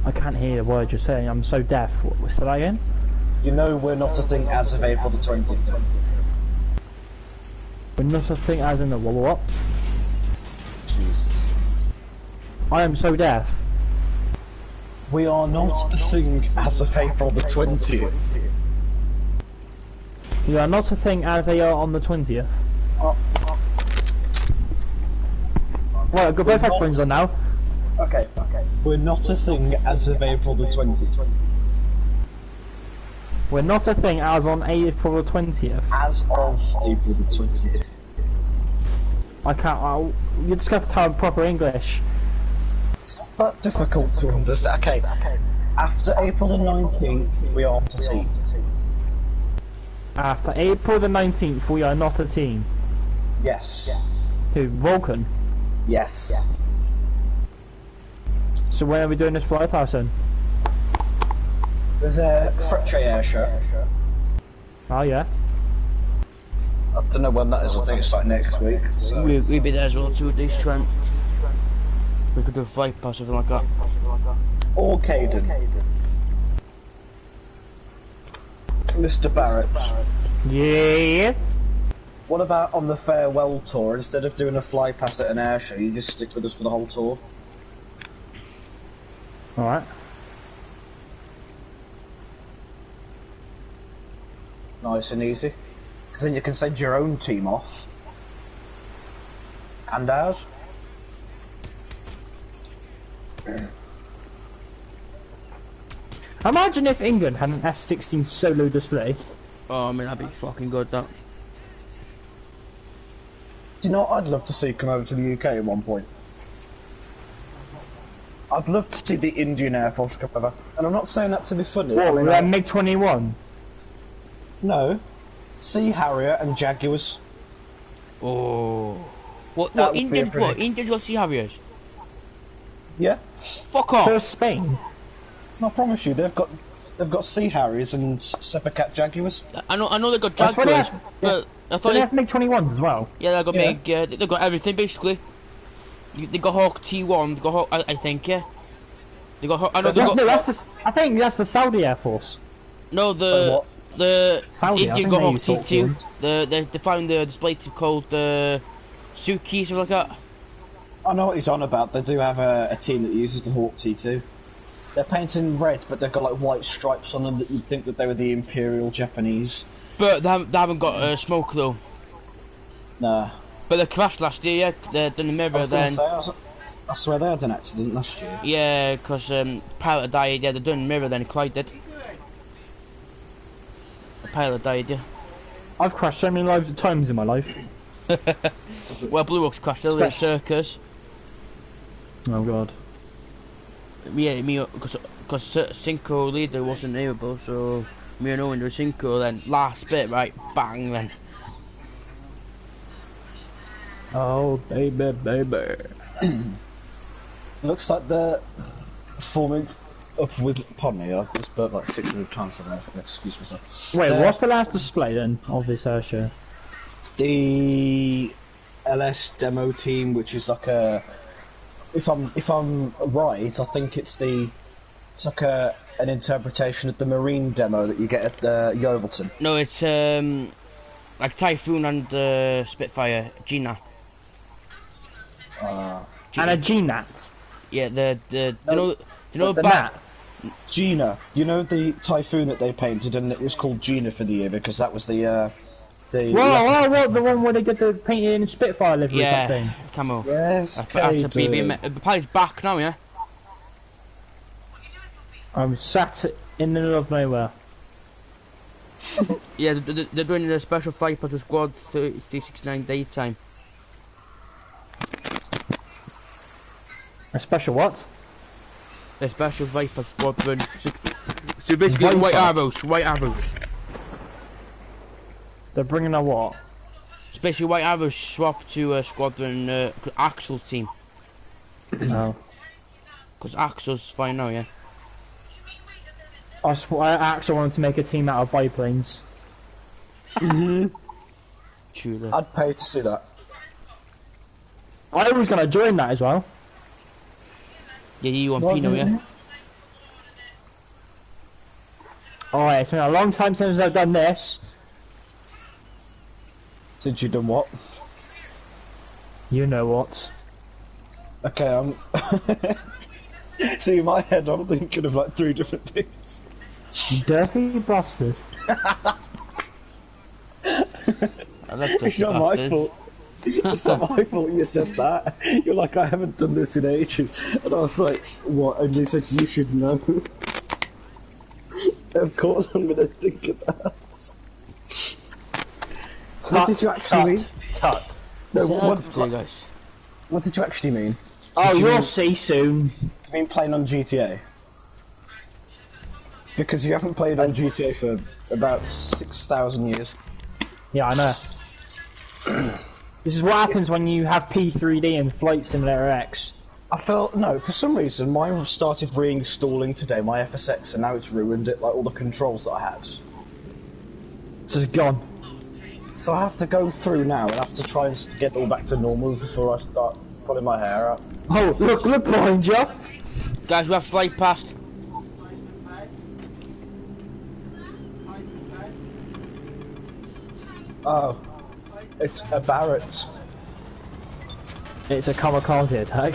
I can't hear a word you're saying, I'm so deaf. What's that again? You know we're not a thing as of April the 20th, don't we? We're not a thing as in the what? Jesus. I am so deaf. We are not a thing as of April the 20th. We are not a thing as they are on the 20th. Right, I've got both headphones on now. Okay. We're not a thing as of April the 20th. We're not a thing as on April the 20th. As of April the 20th. I can't, you just got to tell proper English. It's not that difficult to understand. Okay. After April the 19th, we are not a team. After April the 19th, we are not a team. Yes. Who? Vulcan? Yes. So when are we doing this fly pass then? There's a Fretray air show. Oh yeah. I don't know when that is. I think it's like next week. So. We'll be there as well, 2 days, Trent. We could do a fight pass, something like that. Or Caden. Mr. Barrett. Yeah. What about on the farewell tour, instead of doing a fly pass at an air show, you just stick with us for the whole tour? Alright. Nice and easy. Because then you can send your own team off. And ours. Imagine if England had an F-16 solo display. Oh, I mean, that'd be fucking good, that. Do you know what I'd love to see come over to the UK at one point? I'd love to see the Indian Air Force come over. And I'm not saying that to be funny. What, I mean, with MiG-21? No. Sea Harrier and Jaguars. Oh. What, That would be a Indians, pretty- what, Indians got Sea Harriers? Yeah. Fuck off! So Spain. I promise you, they've got Sea Harriers and Seppercat Jaguars. I know they got That's what they Jaguars, have. but I Do thought they have MiG-21s as well? yeah, they got Yeah. big, they got everything, basically. They got Hawk T1, they got Hawk, I think, yeah. They got Hawk, I know they No, got, that's the, I think that's the Saudi Air Force. no, What? the Saudi, I Indian think got they Hawk use Hawk T2, ones. they found the display to called, Suki, something like that. I know what he's on about. They do have a team that uses the Hawk T2. They're painted in red, but they've got like white stripes on them that you'd think that they were the Imperial Japanese. But they haven't got smoke though. Nah. But they crashed last year, yeah. They're done the I mirror was gonna then. say, I swear they had an accident last year. Yeah, because pilot died. Yeah, they done the mirror then collided. The pilot died. Yeah. I've crashed so many lives of times in my life. Well, Blue Oaks crashed earlier in Circus. Oh god. Yeah, me because Cinco leader wasn't able, so me and Owen were Cinco. Then last bit, right, bang, then. Oh baby, baby. Looks like they're forming up with. Pardon me, I just burped like 600 times today. Excuse myself. Wait, They're- what's the last display then of this air show? The LS demo team, which is like a. If I'm right, I think it's like an interpretation of the Marine demo that you get at Yeovilton. No, it's like Typhoon and Spitfire, Gina. And a GNAT. Yeah, do you know the Bat? Nat. Gina, you know the Typhoon that they painted, and it was called Gina for the year because that was the. Whoa, the one where they did the painted in Spitfire livery Yeah, thing. camo. Yes, That's a BB. The pilot's back now, yeah. I'm sat in the middle of nowhere. Yeah, they're doing a special fight patrol squad 369 daytime. A special what? A special Viper squadron. So basically, Viper. white arrows. They're bringing a what? It's basically white arrows swap to a squadron Axel team. No. Because Axel's fine now, yeah. I actually wanted to make a team out of biplanes. True that. I'd pay to see that. I was going to join that as well. Yeah, you want What Pino, did yeah? you- Alright, it's been a long time since I've done this. Since you done what? You know what? Okay, I'm. See, in my head, I'm thinking of like 3 different things. You dirty bastard. I love It's those not my bastards. fault. It's not my fault you said that. You're like, I haven't done this in ages. And I was like, what? And you said, you should know. Of course I'm going to think of that. What did you actually mean? Tut. No, Say what, welcome to you guys. what did you actually mean? Oh, you you'll mean- see soon. You mean playing on GTA? Because you haven't played on GTA for about 6,000 years. Yeah, I know. This is what happens when you have P3D and Flight Simulator X. I felt no. For some reason, mine started reinstalling today. My FSX, and now it's ruined it. Like all the controls that I had. So it's gone. So I have to go through now and have to try and get it all back to normal before I start pulling my hair out. Oh, look behind you! Guys, we have flight past. Oh, it's a Barrett. It's a kamikaze attack.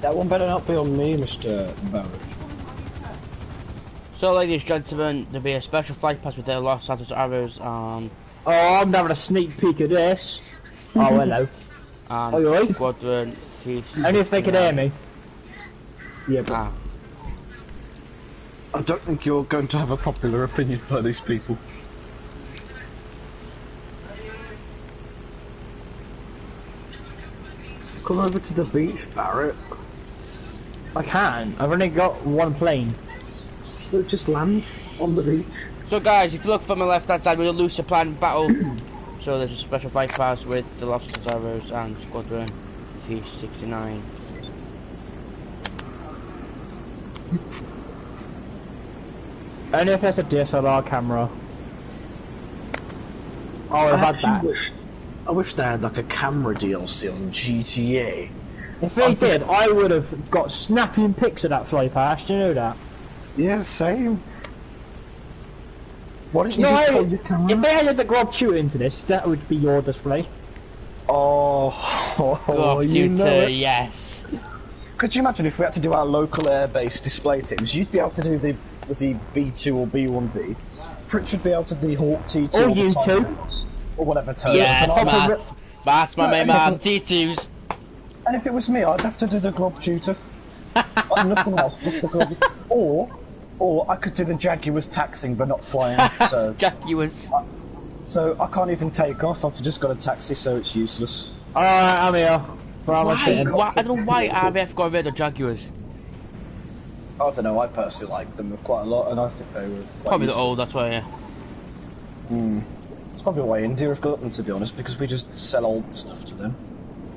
That one better not be on me, Mr. Barrett. So, ladies and gentlemen, there'll be a special flight pass with the Los Santos Arrows and... Oh, I'm having a sneak peek of this. Oh, hello. and Oh, you alright? Squadron 3. Only if they can hear me. Yeah, but Ah. I don't think you're going to have a popular opinion by these people. Come over to the beach, Barrett. I can. I've only got one plane. Look, just land on the beach. So guys, if you look from the left hand side, we're going to lose a planned battle. So there's a special flight pass with the Los Santos Arrows and Squadron 369. Only if there's a DSLR camera. Oh, I've had that. I wish they had like a camera DLC on GTA. If they did, I would have got snapping pics of that fly past. Do you know that? Yeah, same. Why don't you No, just pull your camera? if they added the Grob shooter into this, that would be your display. Oh, you know it. yes. Could you imagine if we had to do our local airbase display teams? You'd be able to do the B2 or B1B. Pritch would be able to do Hawk T2 Or the U2. Typhoons, or whatever turns. Yes, Matt's my main man, T2s. And if it was me, I'd have to do the Grob shooter. Nothing else, just the Grob. Or I could do the Jaguars taxing but not flying. So Jaguars. So I can't even take off. I've just got a taxi, so it's useless. Alright, I'm here. Where am I sitting? Why? I don't know why RAF got rid of Jaguars. I don't know. I personally like them quite a lot, and I think they were quite Probably the useful. old, that's why, yeah. It's probably why India have got them, to be honest, because we just sell old stuff to them.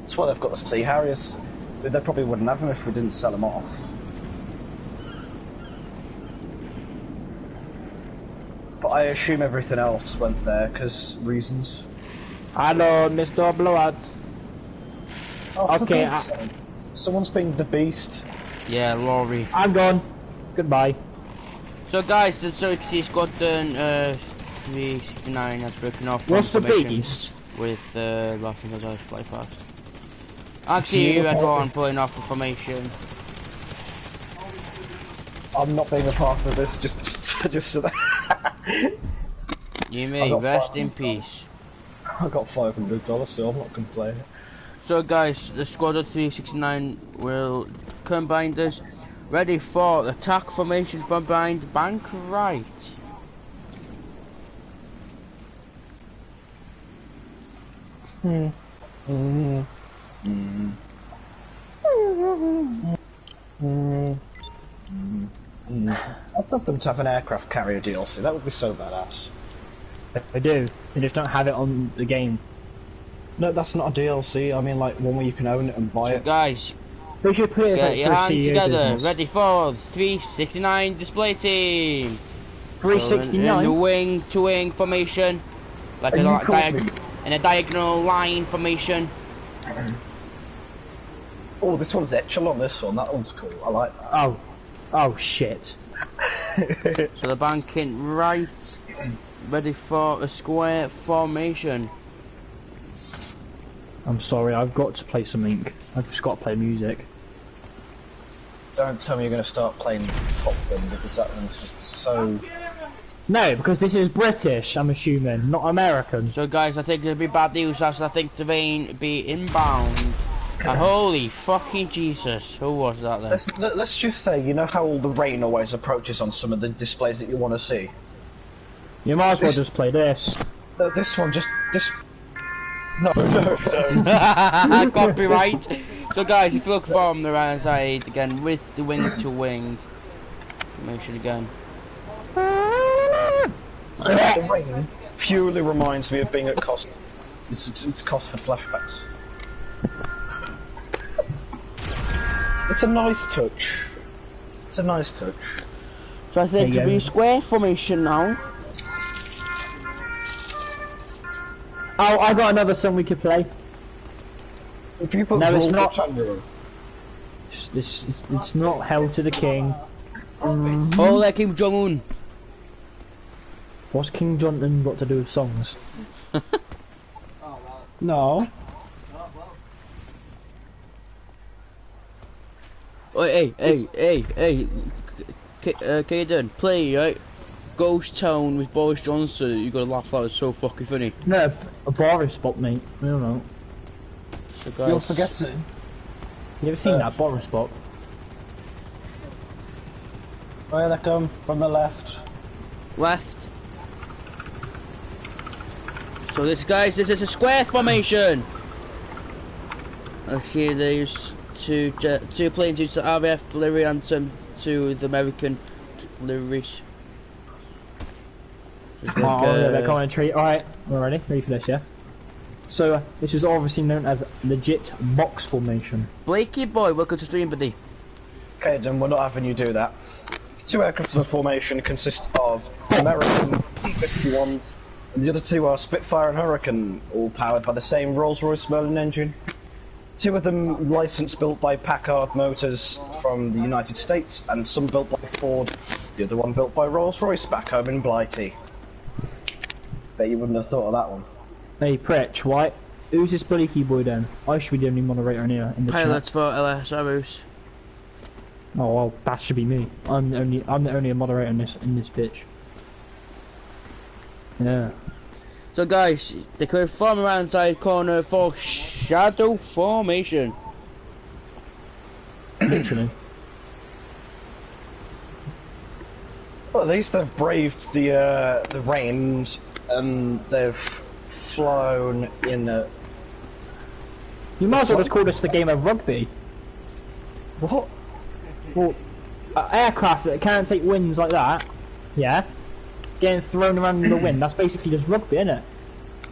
That's why they've got the Sea Harriers. They probably wouldn't have them if we didn't sell them off. But I assume everything else went there, because reasons. Hello, Mr. Blowout. Oh, for Okay, God's sake. Someone's being the beast. Yeah, Laurie. I'm gone. Goodbye. So guys, the Syracuse Squadron 369 has broken off from What's the formation beast? with Los Angeles fly past. Actually, everyone pulling off the formation. I'm not being a part of this, just so that... You may rest in peace. I got $500, so I'm not complaining. So guys, the Squadron 369 will combine this. Ready for attack formation from behind bank right. I'd love them to have an aircraft carrier DLC, that would be so badass. They do. They just don't have it on the game. No, that's not a DLC, I mean like one where you can own it and buy So it. guys, They should put it get like your for a hands CEO together. business. Ready for 369 display team. So in the 369? wing to wing formation, like Are you calling me? in a diagonal line formation. Oh, this one's echelon, this one, that one's cool, I like that. Oh. Oh shit. So the banking right, ready for a square formation. I'm sorry, I've got to play something. I've just got to play music. Don't tell me you're going to start playing Top Gun, because that one's just so... No, because this is British, I'm assuming, not American. So guys, I think it'll be bad news as I think the rain be inbound. And holy fucking Jesus, who was that then? Let's just say, you know how all the rain always approaches on some of the displays that you want to see? You might as well just play this. This one just... No. Copyright. So guys, if you look from the right side again with the wing to wing formation again. The rain purely reminds me of being at Costa. It's cost for flashbacks. It's a nice touch. It's a nice touch. So I think to be square formation now. Oh, I got another song we could play. If you put No, it's not. Britannia, It's not Hell to the King. Oh, like Kim Jong-un. What's King Jong-un got to do with songs? Oh well. no. Oh well. Oh, hey, Caden, play, right? Ghost Town with Boris Johnson, you gotta laugh out, it's so fucking funny. No, a Boris bot, mate. I don't know. So guys, You're forgetting. You ever seen that Boris bot? Where they come from the left. left. So this is a square formation. I see there's two planes, use the RAF livery and some to the American liveries. Oh, yeah, they're coming to treat. Alright, we're ready for this, yeah? So, this is obviously known as legit box formation. Blakey boy, welcome to stream, buddy. Okay, then we're not having you do that. Two aircraft of the formation consist of American T-51s, and the other two are Spitfire and Hurricane, all powered by the same Rolls-Royce Merlin engine. Two of them licensed built by Packard Motors from the United States, and some built by Ford, the other one built by Rolls-Royce back home in Blighty. Bet you wouldn't have thought of that one. Hey, Pritch, White, who's this Blakey boy then? I should be the only moderator in here in the Pilots chat. for LSROs. Oh well, that should be me. I'm the only moderator in this bitch. Yeah. So guys, they could form around side corner for shadow formation. Literally. Well, at least they've braved the rain, and they've flown in a... You might as well just call this the game of rugby. What? Well, aircraft that can't take winds like that, yeah, getting thrown around in the wind, that's basically just rugby, isn't it?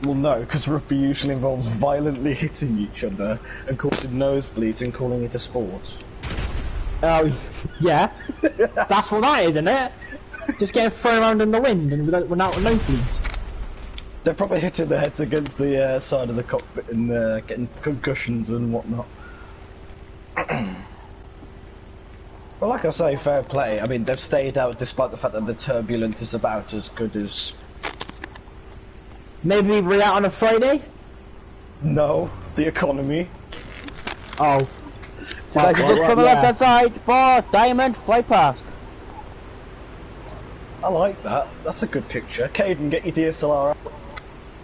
Well, no, because rugby usually involves violently hitting each other and causing nosebleeds and calling it a sport. Oh, yeah. That's what that is, isn't it? Just getting thrown around in the wind and without nosebleeds. They're probably hitting their heads against the side of the cockpit and getting concussions and whatnot. Well, like I say, fair play. I mean, they've stayed out despite the fact that the turbulence is about as good as... Maybe we read out on a Friday? No, the economy. Oh. So guys, look from the left hand side for Diamond fly past. I like that. That's a good picture. Caden, get your DSLR out.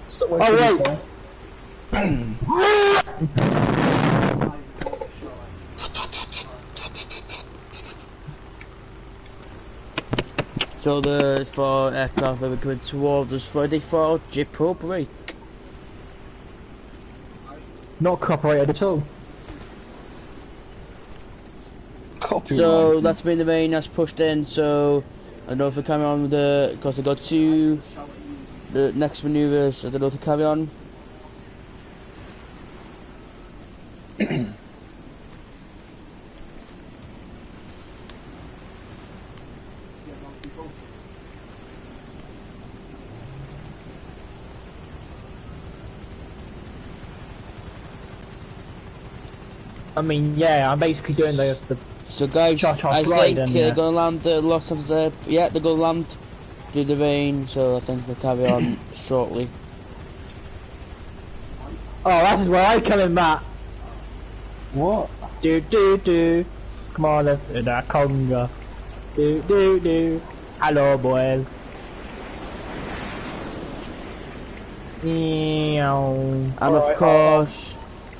Stop wasting your time. So the for aircraft that are coming towards us Friday for Jippo break. Not copyrighted at all. Copyright. So that's been the main that's pushed in, so I don't know if they carry on with the, because they got the next manoeuvres, I don't know if they carry on. I mean, yeah, I'm basically doing the So guys, Cha-cha I slide think and, they're going to land lots of the, yeah, they're going to land through the rain, so I think they'll carry on shortly. Oh, that is where I come in, Matt. What? Do do do. Come on, let's do that conga. Do do do. Hello, boys. Meow. And of course,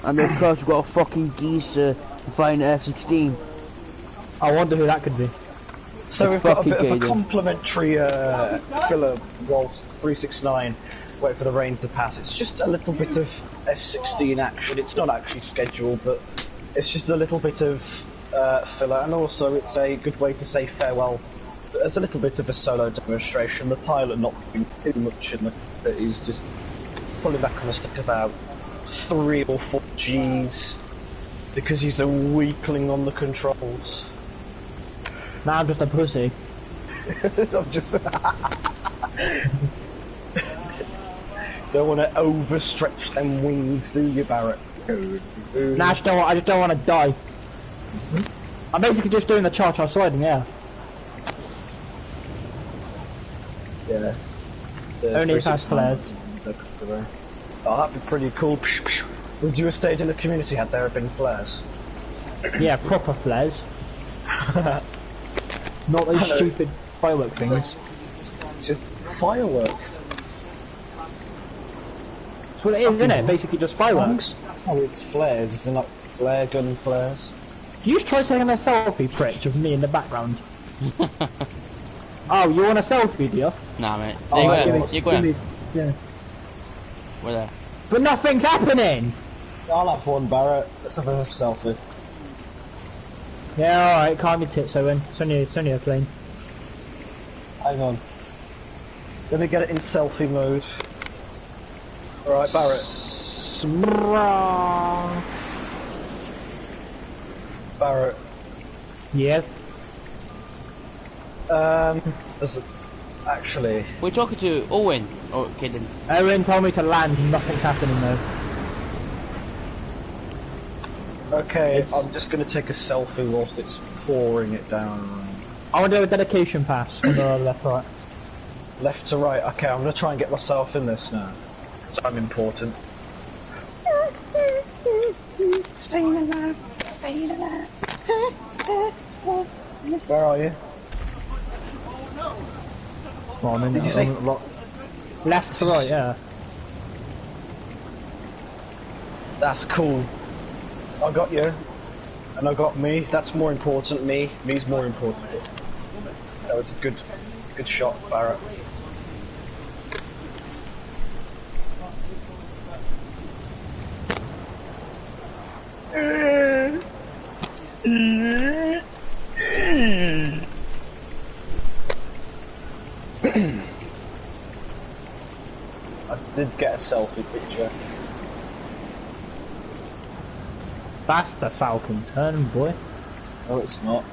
we've got a fucking geezer flying an F-16. I wonder who that could be. So It's we've got a fucking bit of a Caden. complimentary filler whilst 369 wait for the rain to pass. It's just a little bit of F-16 action. It's not actually scheduled, but it's just a little bit of filler, and also it's a good way to say farewell. There's a little bit of a solo demonstration. The pilot not doing too much in the, he's just pulling back on the stick about 3 or 4 Gs because he's a weakling on the controls. Now I'm just a pussy. I'm just don't want to overstretch them wings, do you, Barrett? Nah, I just don't want to die. I'm basically just doing the cha-cha sliding, yeah. Yeah. Only if it has flares. Oh, that'd be pretty cool. Would you have stayed in the community had there been flares? Yeah, proper flares. Not those stupid firework things. Just fireworks. That's what it is, isn't it? Basically just fireworks. Oh, it's flares, isn't it? Flare gun flares. You just try taking a selfie, prick, of me in the background. Oh, you want a selfie, do you? Nah, mate. Oh, You go in. Yeah. We're there. But nothing's happening! I'll have one, Barrett. Let's have a selfie. Yeah, alright, calm your tits, Owen. It's only a plane. Hang on. Let me get it in selfie mode. Alright, Barrett. Barrett. Yes? Does it... Actually... We're talking to Owen. Oh, kidding. Owen told me to land and nothing's happening though. Okay, I'm just gonna take a selfie whilst it's pouring it down. I want to do a dedication pass from the left right. Left to right, okay, I'm gonna try and get myself in this now. So I'm important. Staying alive, staying alive. Where are you? Well, I'm in, Did you say... left to right, yeah. That's cool. I got you. And I got me. That's more important. Me's more important. That was a good shot, Barrett. I did get a selfie picture. That's the Falcon turn, boy. No, it's not.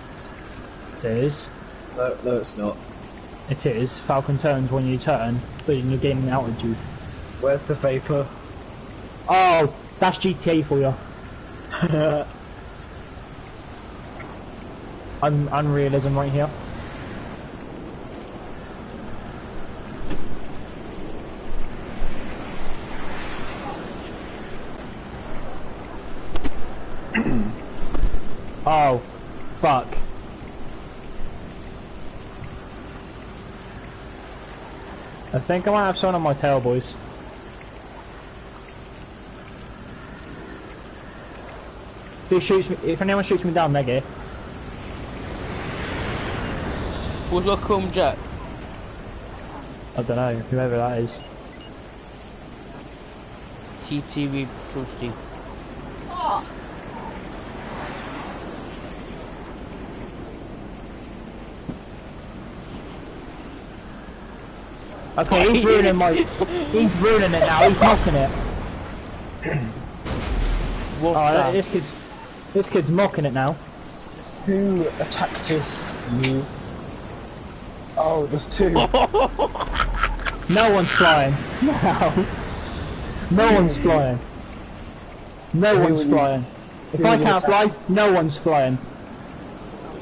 It is. No, it's not. It is. Falcon turns when you turn, but you're gaining altitude. Where's the vapor? Oh, that's GTA for you. Unrealism right here. Oh, fuck. I think I might have someone on my tail, boys. If anyone shoots me down, Meggy. Who's got chrome jet? I don't know, whoever that is. TTV Trusty. Okay, he's ruining he's ruining it now, he's mocking it. Oh, this kid's mocking it now. Who attacked you? Oh, there's two. No one's flying. No. No one's flying. No one's flying. If I can't fly, no one's flying.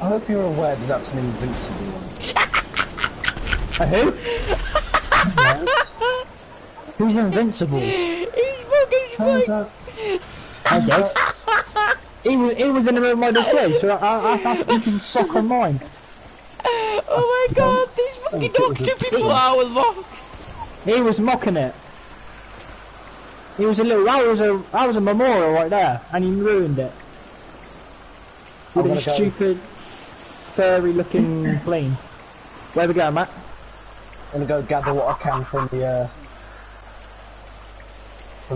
I hope you're aware that that's an invincible one. A who? Who's invincible? He's fucking Turns out... Okay. He was in the middle of my display, so he can suck on mine. Oh my god, these fucking dogs took people out with box. He was mocking it. He was a little. That was a memorial right there, and he ruined it with his stupid, furry-looking plane. Where we going, Matt? I'm gonna go gather what I can from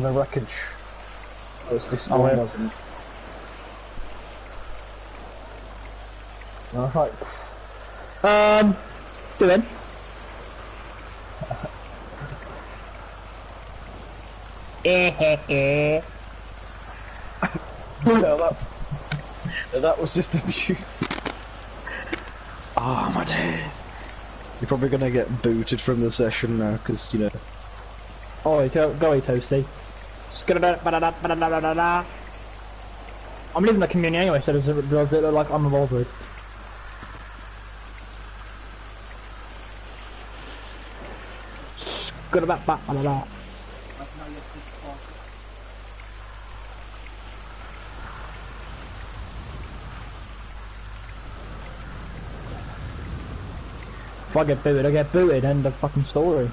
the wreckage. Oh, it's this one, wasn't it? And I was like, doing. No, that was just abuse. Ah, my days. You're probably gonna get booted from the session now, because, you know. Oh, go away, Toasty. I'm leaving the community anyway, so does it look like I'm involved with. If I get booted, I get booted, end of fucking story.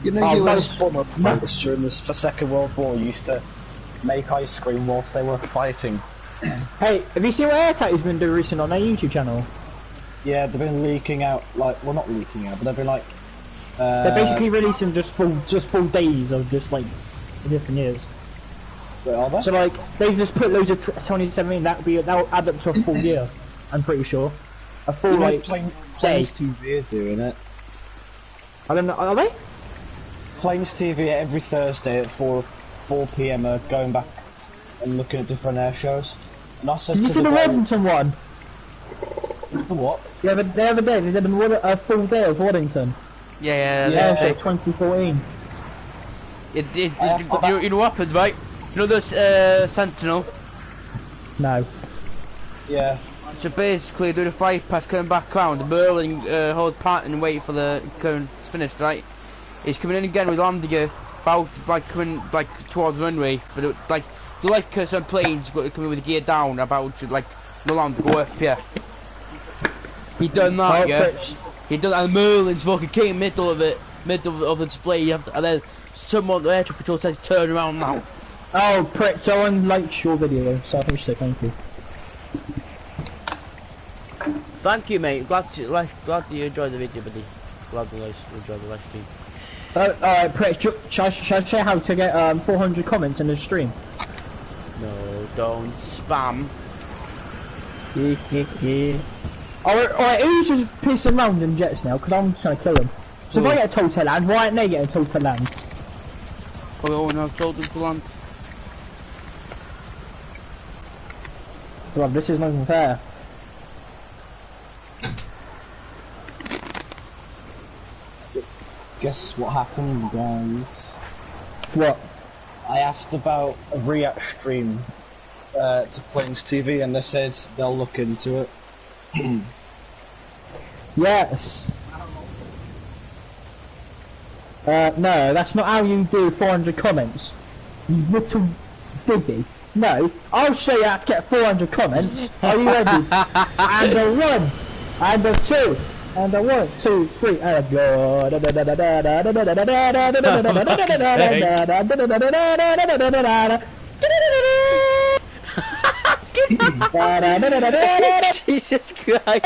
You know, Oh, US former pirates during the Second World War used to make ice cream whilst they were fighting. Hey, have you seen what Air Tattoos been doing recently on their YouTube channel? Yeah, they've been leaking out, like, well, not leaking out, but they've been like. They're basically releasing just full days of just like different years. Wait, are they? So like they just put loads of 2017. That'll add up to a full year. I'm pretty sure. A full You know, like Plains TV are doing it. I don't know. Are they? Plains TV every Thursday at 4 PM are going back and looking at different air shows. And I said Did you to see the guy- Waddington one? The what? The other day they did a full day of Waddington. Yeah. Yeah, 2014. You know what happened, right? You know this Sentinel? No. Yeah. So basically, do the fly pass coming back round, the Merlin hold part and wait for the current finished, right? He's coming in again with landing gear, about like coming like towards the runway, but it, like some planes got to come in with the gear down, about to like no land to go up here. He done that, yeah. He done that, and Merlin's fucking came middle of it, middle of the display, and then someone the air traffic control says turn around now. Oh, prick! Someone liked your video, so I think you should say thank you. Thank you, mate. Glad you enjoyed the video, buddy. Glad you enjoyed the live stream. Alright, prick. Shall I show you how to get 400 comments in the stream? No, don't spam. Alright, who's just pissing around in jets now? Because I'm trying to kill them. So if I get a total land, why aren't they getting a total land? Oh no, I've told them to land. Rob, this is not even fair. Guess what happened, guys? What? I asked about a react stream to Plains TV, and they said they'll look into it. Yes. No, that's not how you do 400 comments. You little diggy. No, I'll show you how to get 400 comments. Are you ready? And a 1, and a 2, and a 1, 2, 3, and a go. Jesus Christ,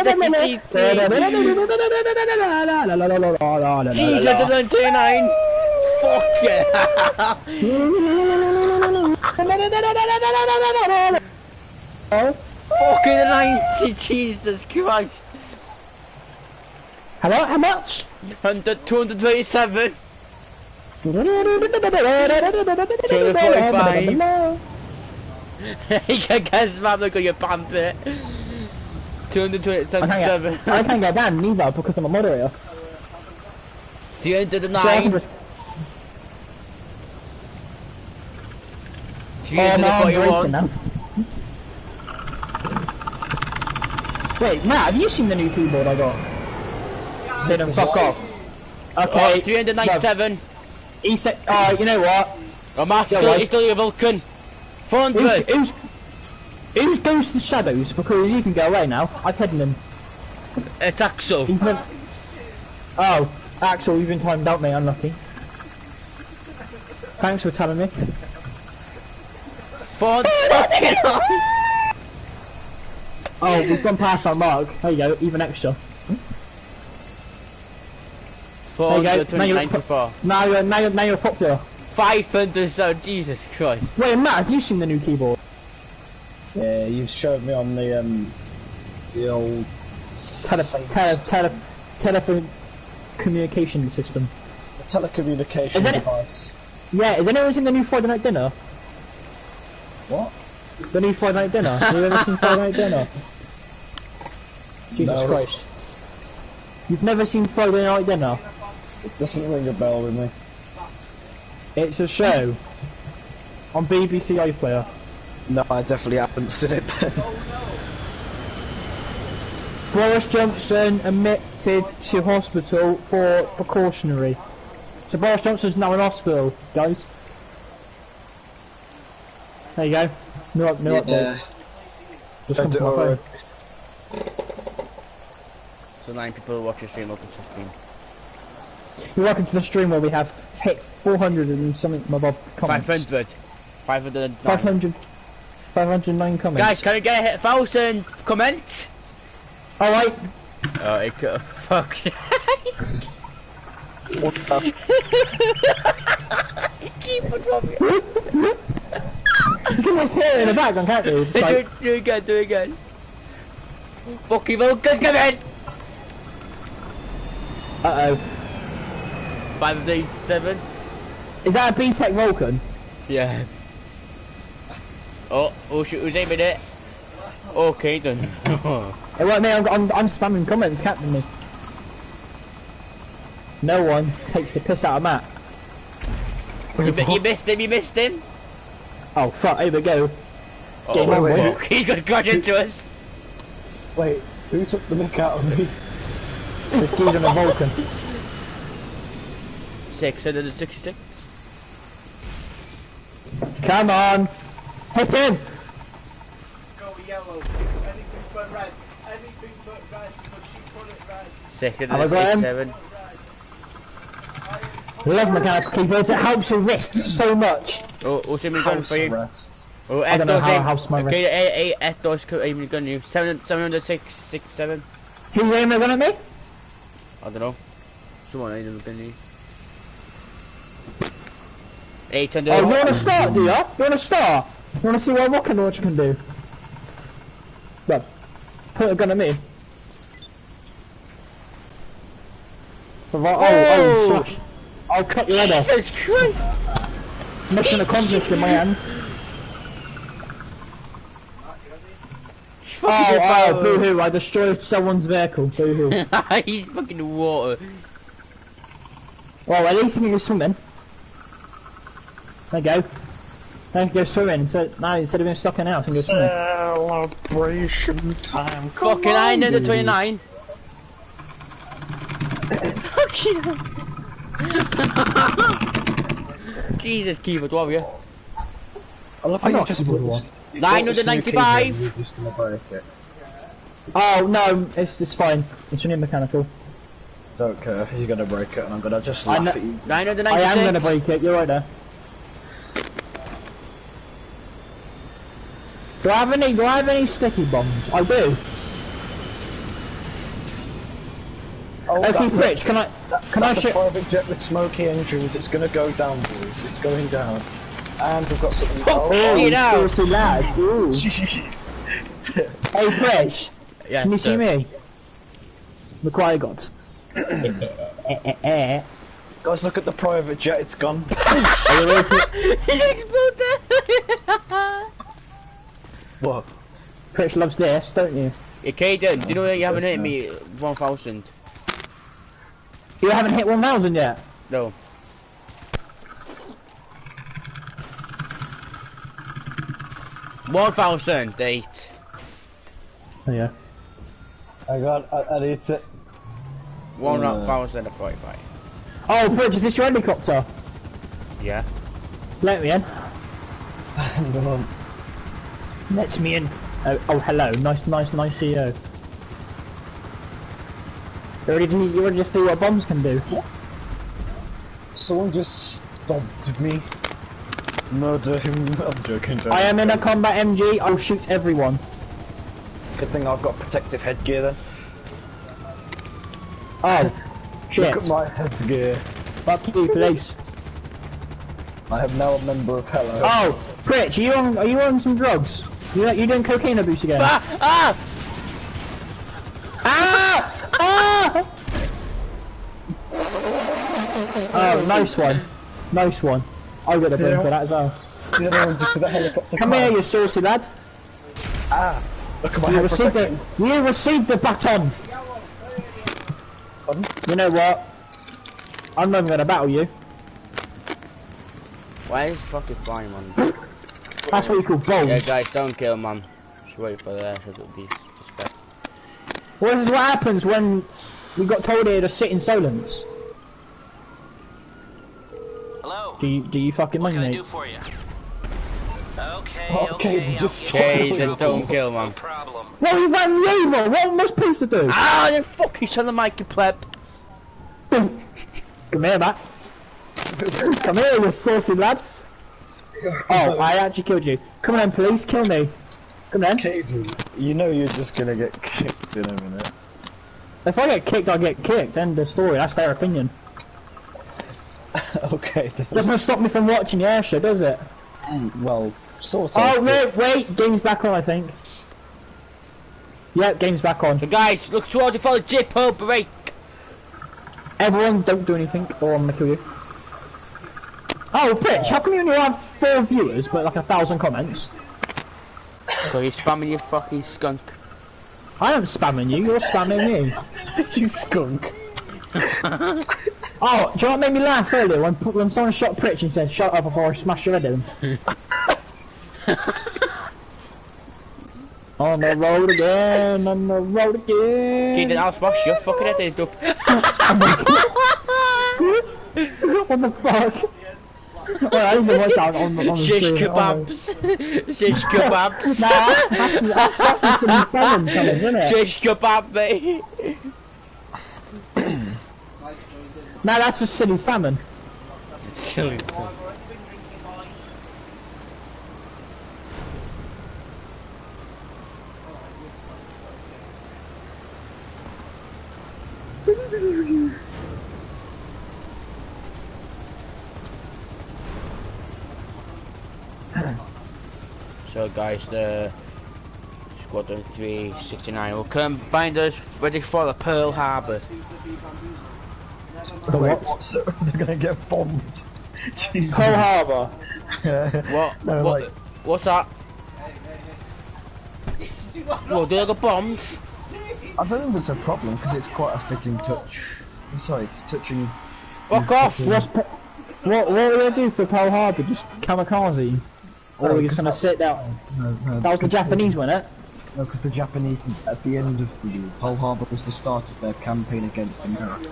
Jesus, 29. Fuck it. Fucking 90, Jesus Christ. How much? 227. 245. You can guess, man, look at your pump it. 227. I can't get banned neither because I'm a moderator. 309. So my arm's racing now. Wait, Matt, have you seen the new keyboard I got? They don't fuck off. Okay. Oh, 397. He said, you know what? Oh, Matt, he's still your Vulcan. 400. Who's goes to the shadows? Because you can go away now. I've hidden him. It's Axel. He's not. Oh, Axel, you've been timed out, mate. Unlucky. Thanks for telling me. 400. Oh, we've gone past our mark. There you go, even extra. 494. Now you're popular. 500, so Jesus Christ. Wait, Matt, have you seen the new keyboard? Yeah, you showed me on the old telephone communication system. A telecommunication device. Yeah, has anyone seen the new Friday Night Dinner? What? The new Friday Night Dinner. Have you ever seen Friday Night Dinner? Jesus Christ. You've never seen Friday Night Dinner? It doesn't ring a bell with me. It's a show on BBC iPlayer. No, I definitely haven't seen it then. Boris Johnson admitted to hospital for precautionary. So Boris Johnson's now in hospital, guys. There you go. No update. Just come to my phone. So 9 people watch your stream, welcome to the stream. You're welcome to the stream where we have hit 400 and something above comments. 500. 509 comments. Guys, can I get 1,000 comments? Alright. Oh, it could. Fuck. What's up? Keep it from me. You can almost hear it in the background, can't you? It's like, Do it again. Fucking Vulcans, come in! uh-oh. 587. Is that a B-Tech Vulcan? Yeah. Oh shoot, who's aiming it? Okay, done. Hey, what, mate, I'm spamming comments, captain me. No one takes the piss out of Matt. You missed him. Oh fuck, here we go. Game on, wait. Fuck, he's gonna crash into us. Wait, who took the mick out of me? This dude on a Vulcan. 666. Come on! Hit him! Go yellow. Anything but red. Anything but red. But she put it red. 687. Love mechanical keyboards, it helps your wrists so much. Oh, somebody gun for you. Oh, I don't know how it helps my wrists. Okay, Ethos aiming gun you. 767. Who's aiming a gun at me? I don't know. Someone aiming a gun at you. 800. Oh, you want to start, do you? You want to start? You want to see what a rocket launcher can do? Well, put a gun at me. Oh, slash. I'll cut your head off. Jesus Christ! Mission accomplished in my hands. Oh, boo-hoo, I destroyed someone's vehicle. Boo-hoo. He's fucking in the water. Well, at least he can go swimming. There you go. Now you can go swimming. Instead of being stuck in the house, you can go swimming. Celebration time. Fucking I know the 29. Fucking Jesus, keyboard warrior. I love how I'm you not just keyboard put warrior. this- 995. You're just gonna break it. Oh, no, it's fine. It's only mechanical. Don't care, you're gonna break it and I'm gonna just I laugh know- at you. 996. I am going to break it, you're right there. Do I have any sticky bombs? I do. Oh, Okay, that's Rich, can I that's a shoot? private jet with smoky engines, it's gonna go down, boys, it's going down. And we've got something Oh, Oh, you know. seriously, lad. Ooh. Jeez. Hey, Rich, Yeah, can you sir. see me? Look what I got. Guys, look at the private jet, it's gone. Are you ready to... He exploded. What? Rich loves this, don't you? Okay, do you know that you haven't hit me 1,000? You haven't hit 1,000 yet? No. $1,008. Oh, yeah. I need it. 1,045. Oh, Rich, is this your helicopter? Yeah. Let me in. Hang on. Let me in. Oh, hello. Nice CEO. You already just see what bombs can do. Someone just stomped me. Murder him. I'm joking. I am in a combat MG. I'll shoot everyone. Good thing I've got protective headgear then. Oh, shit. Look at my headgear. Fuck you, police. I am now a member of Hello. Oh, Pritch, are you on some drugs? You doing cocaine abuse again? Ah! Ah! Ah! Ah! Oh, nice one. Nice one. I got a bone for that as well. Did anyone just see the helicopter? Come here, you saucy lad. Ah! Look at my You head for a received second. it. You received the baton. Pardon? You know what? I'm not even gonna battle you. Why is fucking flying, man? That's what you call balls. Yeah, guys, don't kill, man. Just wait for the air to be respect. Well, this is what happens when we got told here to sit in silence. Hello. Do you fucking What mind can I me? do for you? Okay, Okay, just Okay, talk. then don't kill, No man. problem. Well, you ran me over. What am I supposed to do? Ah, you fucking son of Mike, you pleb. Come here, Matt. Come here, you saucy lad. Oh, I actually killed you. Come on, please, kill me. Come on. Caden, you know you're just gonna get kicked in a minute. If I get kicked, I get kicked. End of story. That's their opinion. Okay. Doesn't stop me from watching the air show, does it? Well, sort of. Oh no, wait. Game's back on, I think. Yep, game's back on. So guys, look towards you for the Jippo break. Everyone, don't do anything, or I'm gonna kill you. Oh, bitch! How come you only have 4 viewers, but like 1,000 comments? So you're spamming your fucking skunk. I am spamming you. You're spamming me. You skunk. Oh, do you know what made me laugh earlier when someone shot Pritch and said, "Shut up before I smash your head in." On the road again, on the road again. Jaden, I'll smash your fucking head up. What the fuck? Well, I need to watch that on the Shish stream. kebabs. Shish kebabs. That's the Silly Salmon challenge, isn't it? Shish kebab, mate. No, that's just Silly Salmon. Silly. So guys, the Squadron 369 will come find us ready for the Pearl Harbor. The what? So they're gonna get bombed. Jesus. Pearl Harbor. What? No, what? like- What's that? Well, do they got bombs? I don't think it's a problem because it's quite a fitting touch. I'm sorry, it's touching. Fuck off! What will they do for Pearl Harbor? Just kamikaze? Or are we just gonna sit down? No, That was the Japanese, wasn't it? No, because the Japanese, at the end of the Pearl Harbor, was the start of their campaign against America.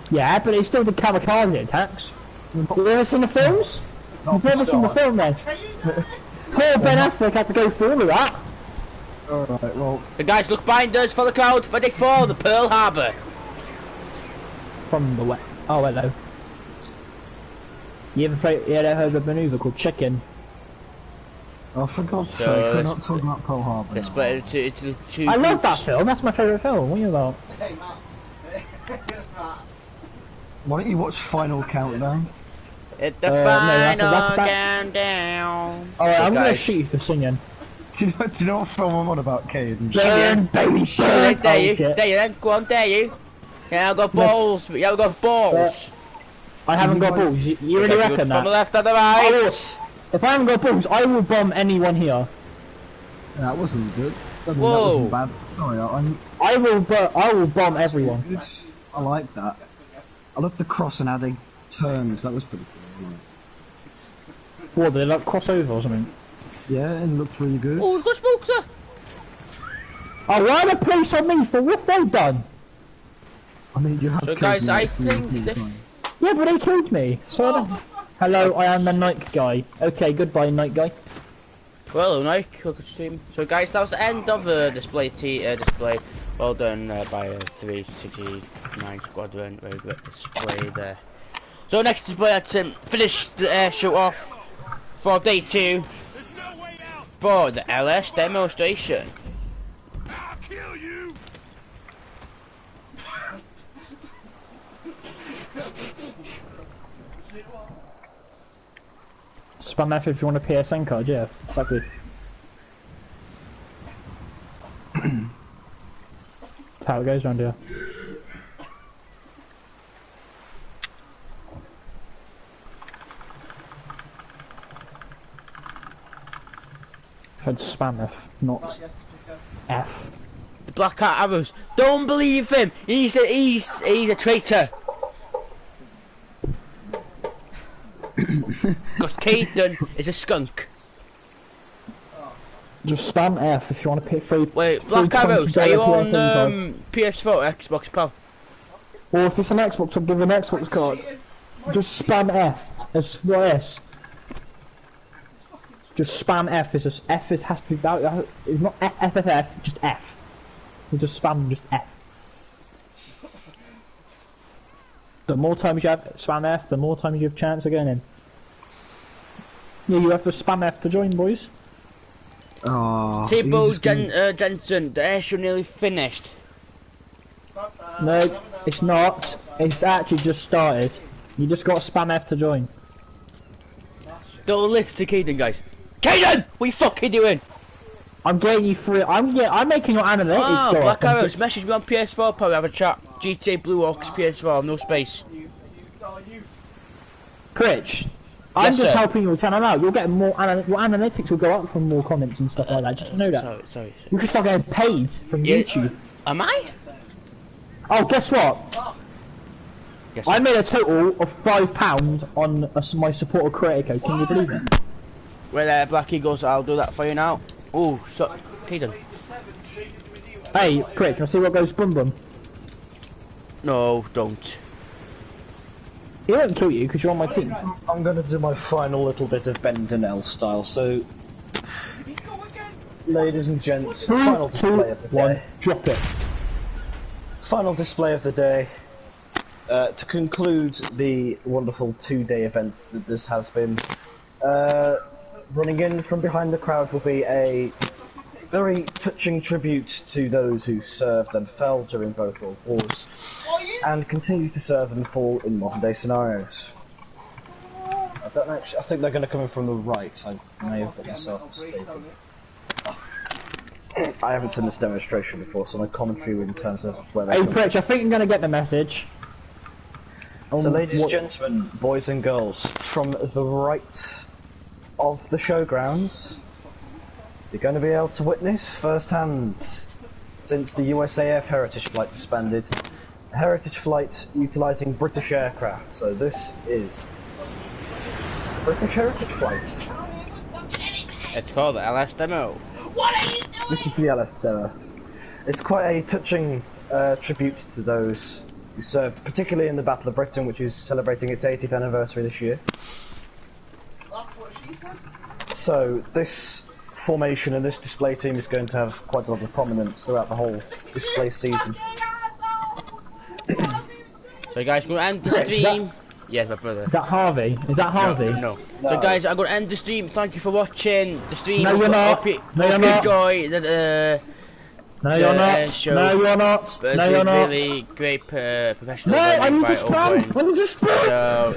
Yeah, but they still did kamikaze attacks. You ever seen the films? You've never seen the film then? Poor Ben Affleck had to go through all of that. Alright, well, The guys look behind us for the cloud, ready for the Pearl Harbor. From the west. Oh, hello. You ever heard of a manoeuvre called chicken? oh, for God's So, sake, we're not talking about Pearl Harbor. They're now. split into two I love that groups. film, that's my favourite film. What are you about? Hey, Matt. Matt. Why don't you watch Final Countdown? It's the No, final that's countdown. Alright, So I'm gonna guys, shoot you for singing. Do you know what film I'm on about, Caden? Burn, baby, burn! Dare you, Oh, shit. dare you then, go on, dare you. Yeah, I've got balls, yeah, I've got balls. I haven't got balls. You really reckon From the that? left or the I will- right? If I haven't got balls, I will bomb anyone here. That wasn't good. I mean, Whoa. that wasn't bad. Sorry, I will bomb everyone. I like that. I love the cross and how they turns. That was pretty cool. What, they like cross over or something? Yeah, and it looked really good. Oh, we've got smokes there. Oh, why the police on me for what they done? I mean, you have So killed guys, me I at the same think that- time. Yeah, but they killed me. So I don't... Hello, I am the night guy. Okay, goodbye, night guy. Well, Nike, look at stream. So guys, that was the end of the display display. Well done by 369 Squadron. Very good display there. So next display, let's finish the air show off for day 2 for the LS demonstration. I'll kill you. Spam F if you want a PSN card, yeah. Exactly. how it goes around here. Said spam F, not F. The Black Cat Arrows. Don't believe him. He's a traitor. Because Caden is a skunk. Just spam F if you want to pick free. Wait, Black Arrows, are you on PS4 or Xbox, pal? Or if it's an Xbox, I'll give an Xbox card. Just spam F. It's what S. Just spam F. It's just F. It has to be that. It's not F. Just F. You just spam just F. The more times you have spam F, the more times you have chance of getting in. Yeah, you have to spam F to join, boys. Oh, Table Jensen, the air show nearly finished. No, it's not. It's actually just started. You just got to spam F to join. Don't listen to Caden, guys. Caden! What are you fucking doing? I'm getting you free. I'm making your analytics go Black up. Arrows, message me on PS4, pal, have a chat. GTA Blue Ox PS4, no space. Pritch, I'm Yes, just sir. helping your channel out. You'll get more. Your analytics will go up from more comments and stuff like that. Just know that. Sorry. You can start getting paid from Yeah. YouTube. Am I? Oh, guess what? Yes. I made a total of £5 on my supporter creator code. Can you believe it? Well, Black Eagles, I'll do that for you now. Oh, so, Caden. Hey, Pritch, can I see what goes bum bum? No, don't. He won't kill you because you're on my team. I'm going to do my final little bit of Ben Donnell style. So, ladies and gents, final display of the day. Drop it. Final display of the day. To conclude the wonderful 2-day event that this has been, running in from behind the crowd will be a very touching tribute to those who served and fell during both World Wars, and continue to serve and fall in modern day scenarios. I don't actually, I think they're going to come in from the right. I may have got myself mistaken. I haven't seen this demonstration before, so my commentary in terms of where they're Hey, coming Pritch, I think I'm going to get the message. So, ladies and gentlemen, boys and girls, from the right of the showgrounds, you're going to be able to witness firsthand, since the USAF Heritage Flight disbanded, a Heritage Flight utilising British aircraft. So this is British Heritage Flight. It's called the LS demo. This is the LS demo. It's quite a touching tribute to those who served, particularly in the Battle of Britain, which is celebrating its 80th anniversary this year. So this formation and this display team is going to have quite a lot of prominence throughout the whole display season. So guys, we're going to end the stream. Yes, my brother. Is that Harvey? Is that Harvey? No. So guys, I'm going to end the stream. Thank you for watching the stream. No, you're not. Hope you, No, you're hope you not. enjoy the No, you're not. show. No, you're not. No, you're not. Really great professional. No, learning I need by to spam. I need to spam.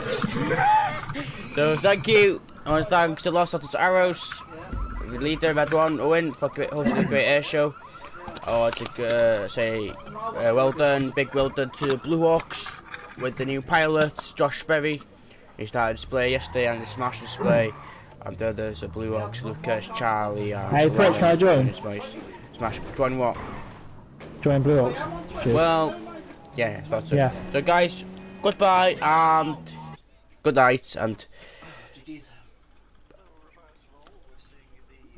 So thank you. I want to thank the Los Santos Arrows, the leader, everyone, Owen, for hosting a great air show. I want to say well done, big well done to the Blue Hawks with the new pilot, Josh Berry. He started display yesterday and the Smash display. And the others are Blue Hawks, Lucas, Charlie, and Hey, Pritch, can I join? Smash. Join what? Join Blue Ox. Cheers. Well, yeah, I thought so. Yeah. So guys, goodbye and good night and Jeez.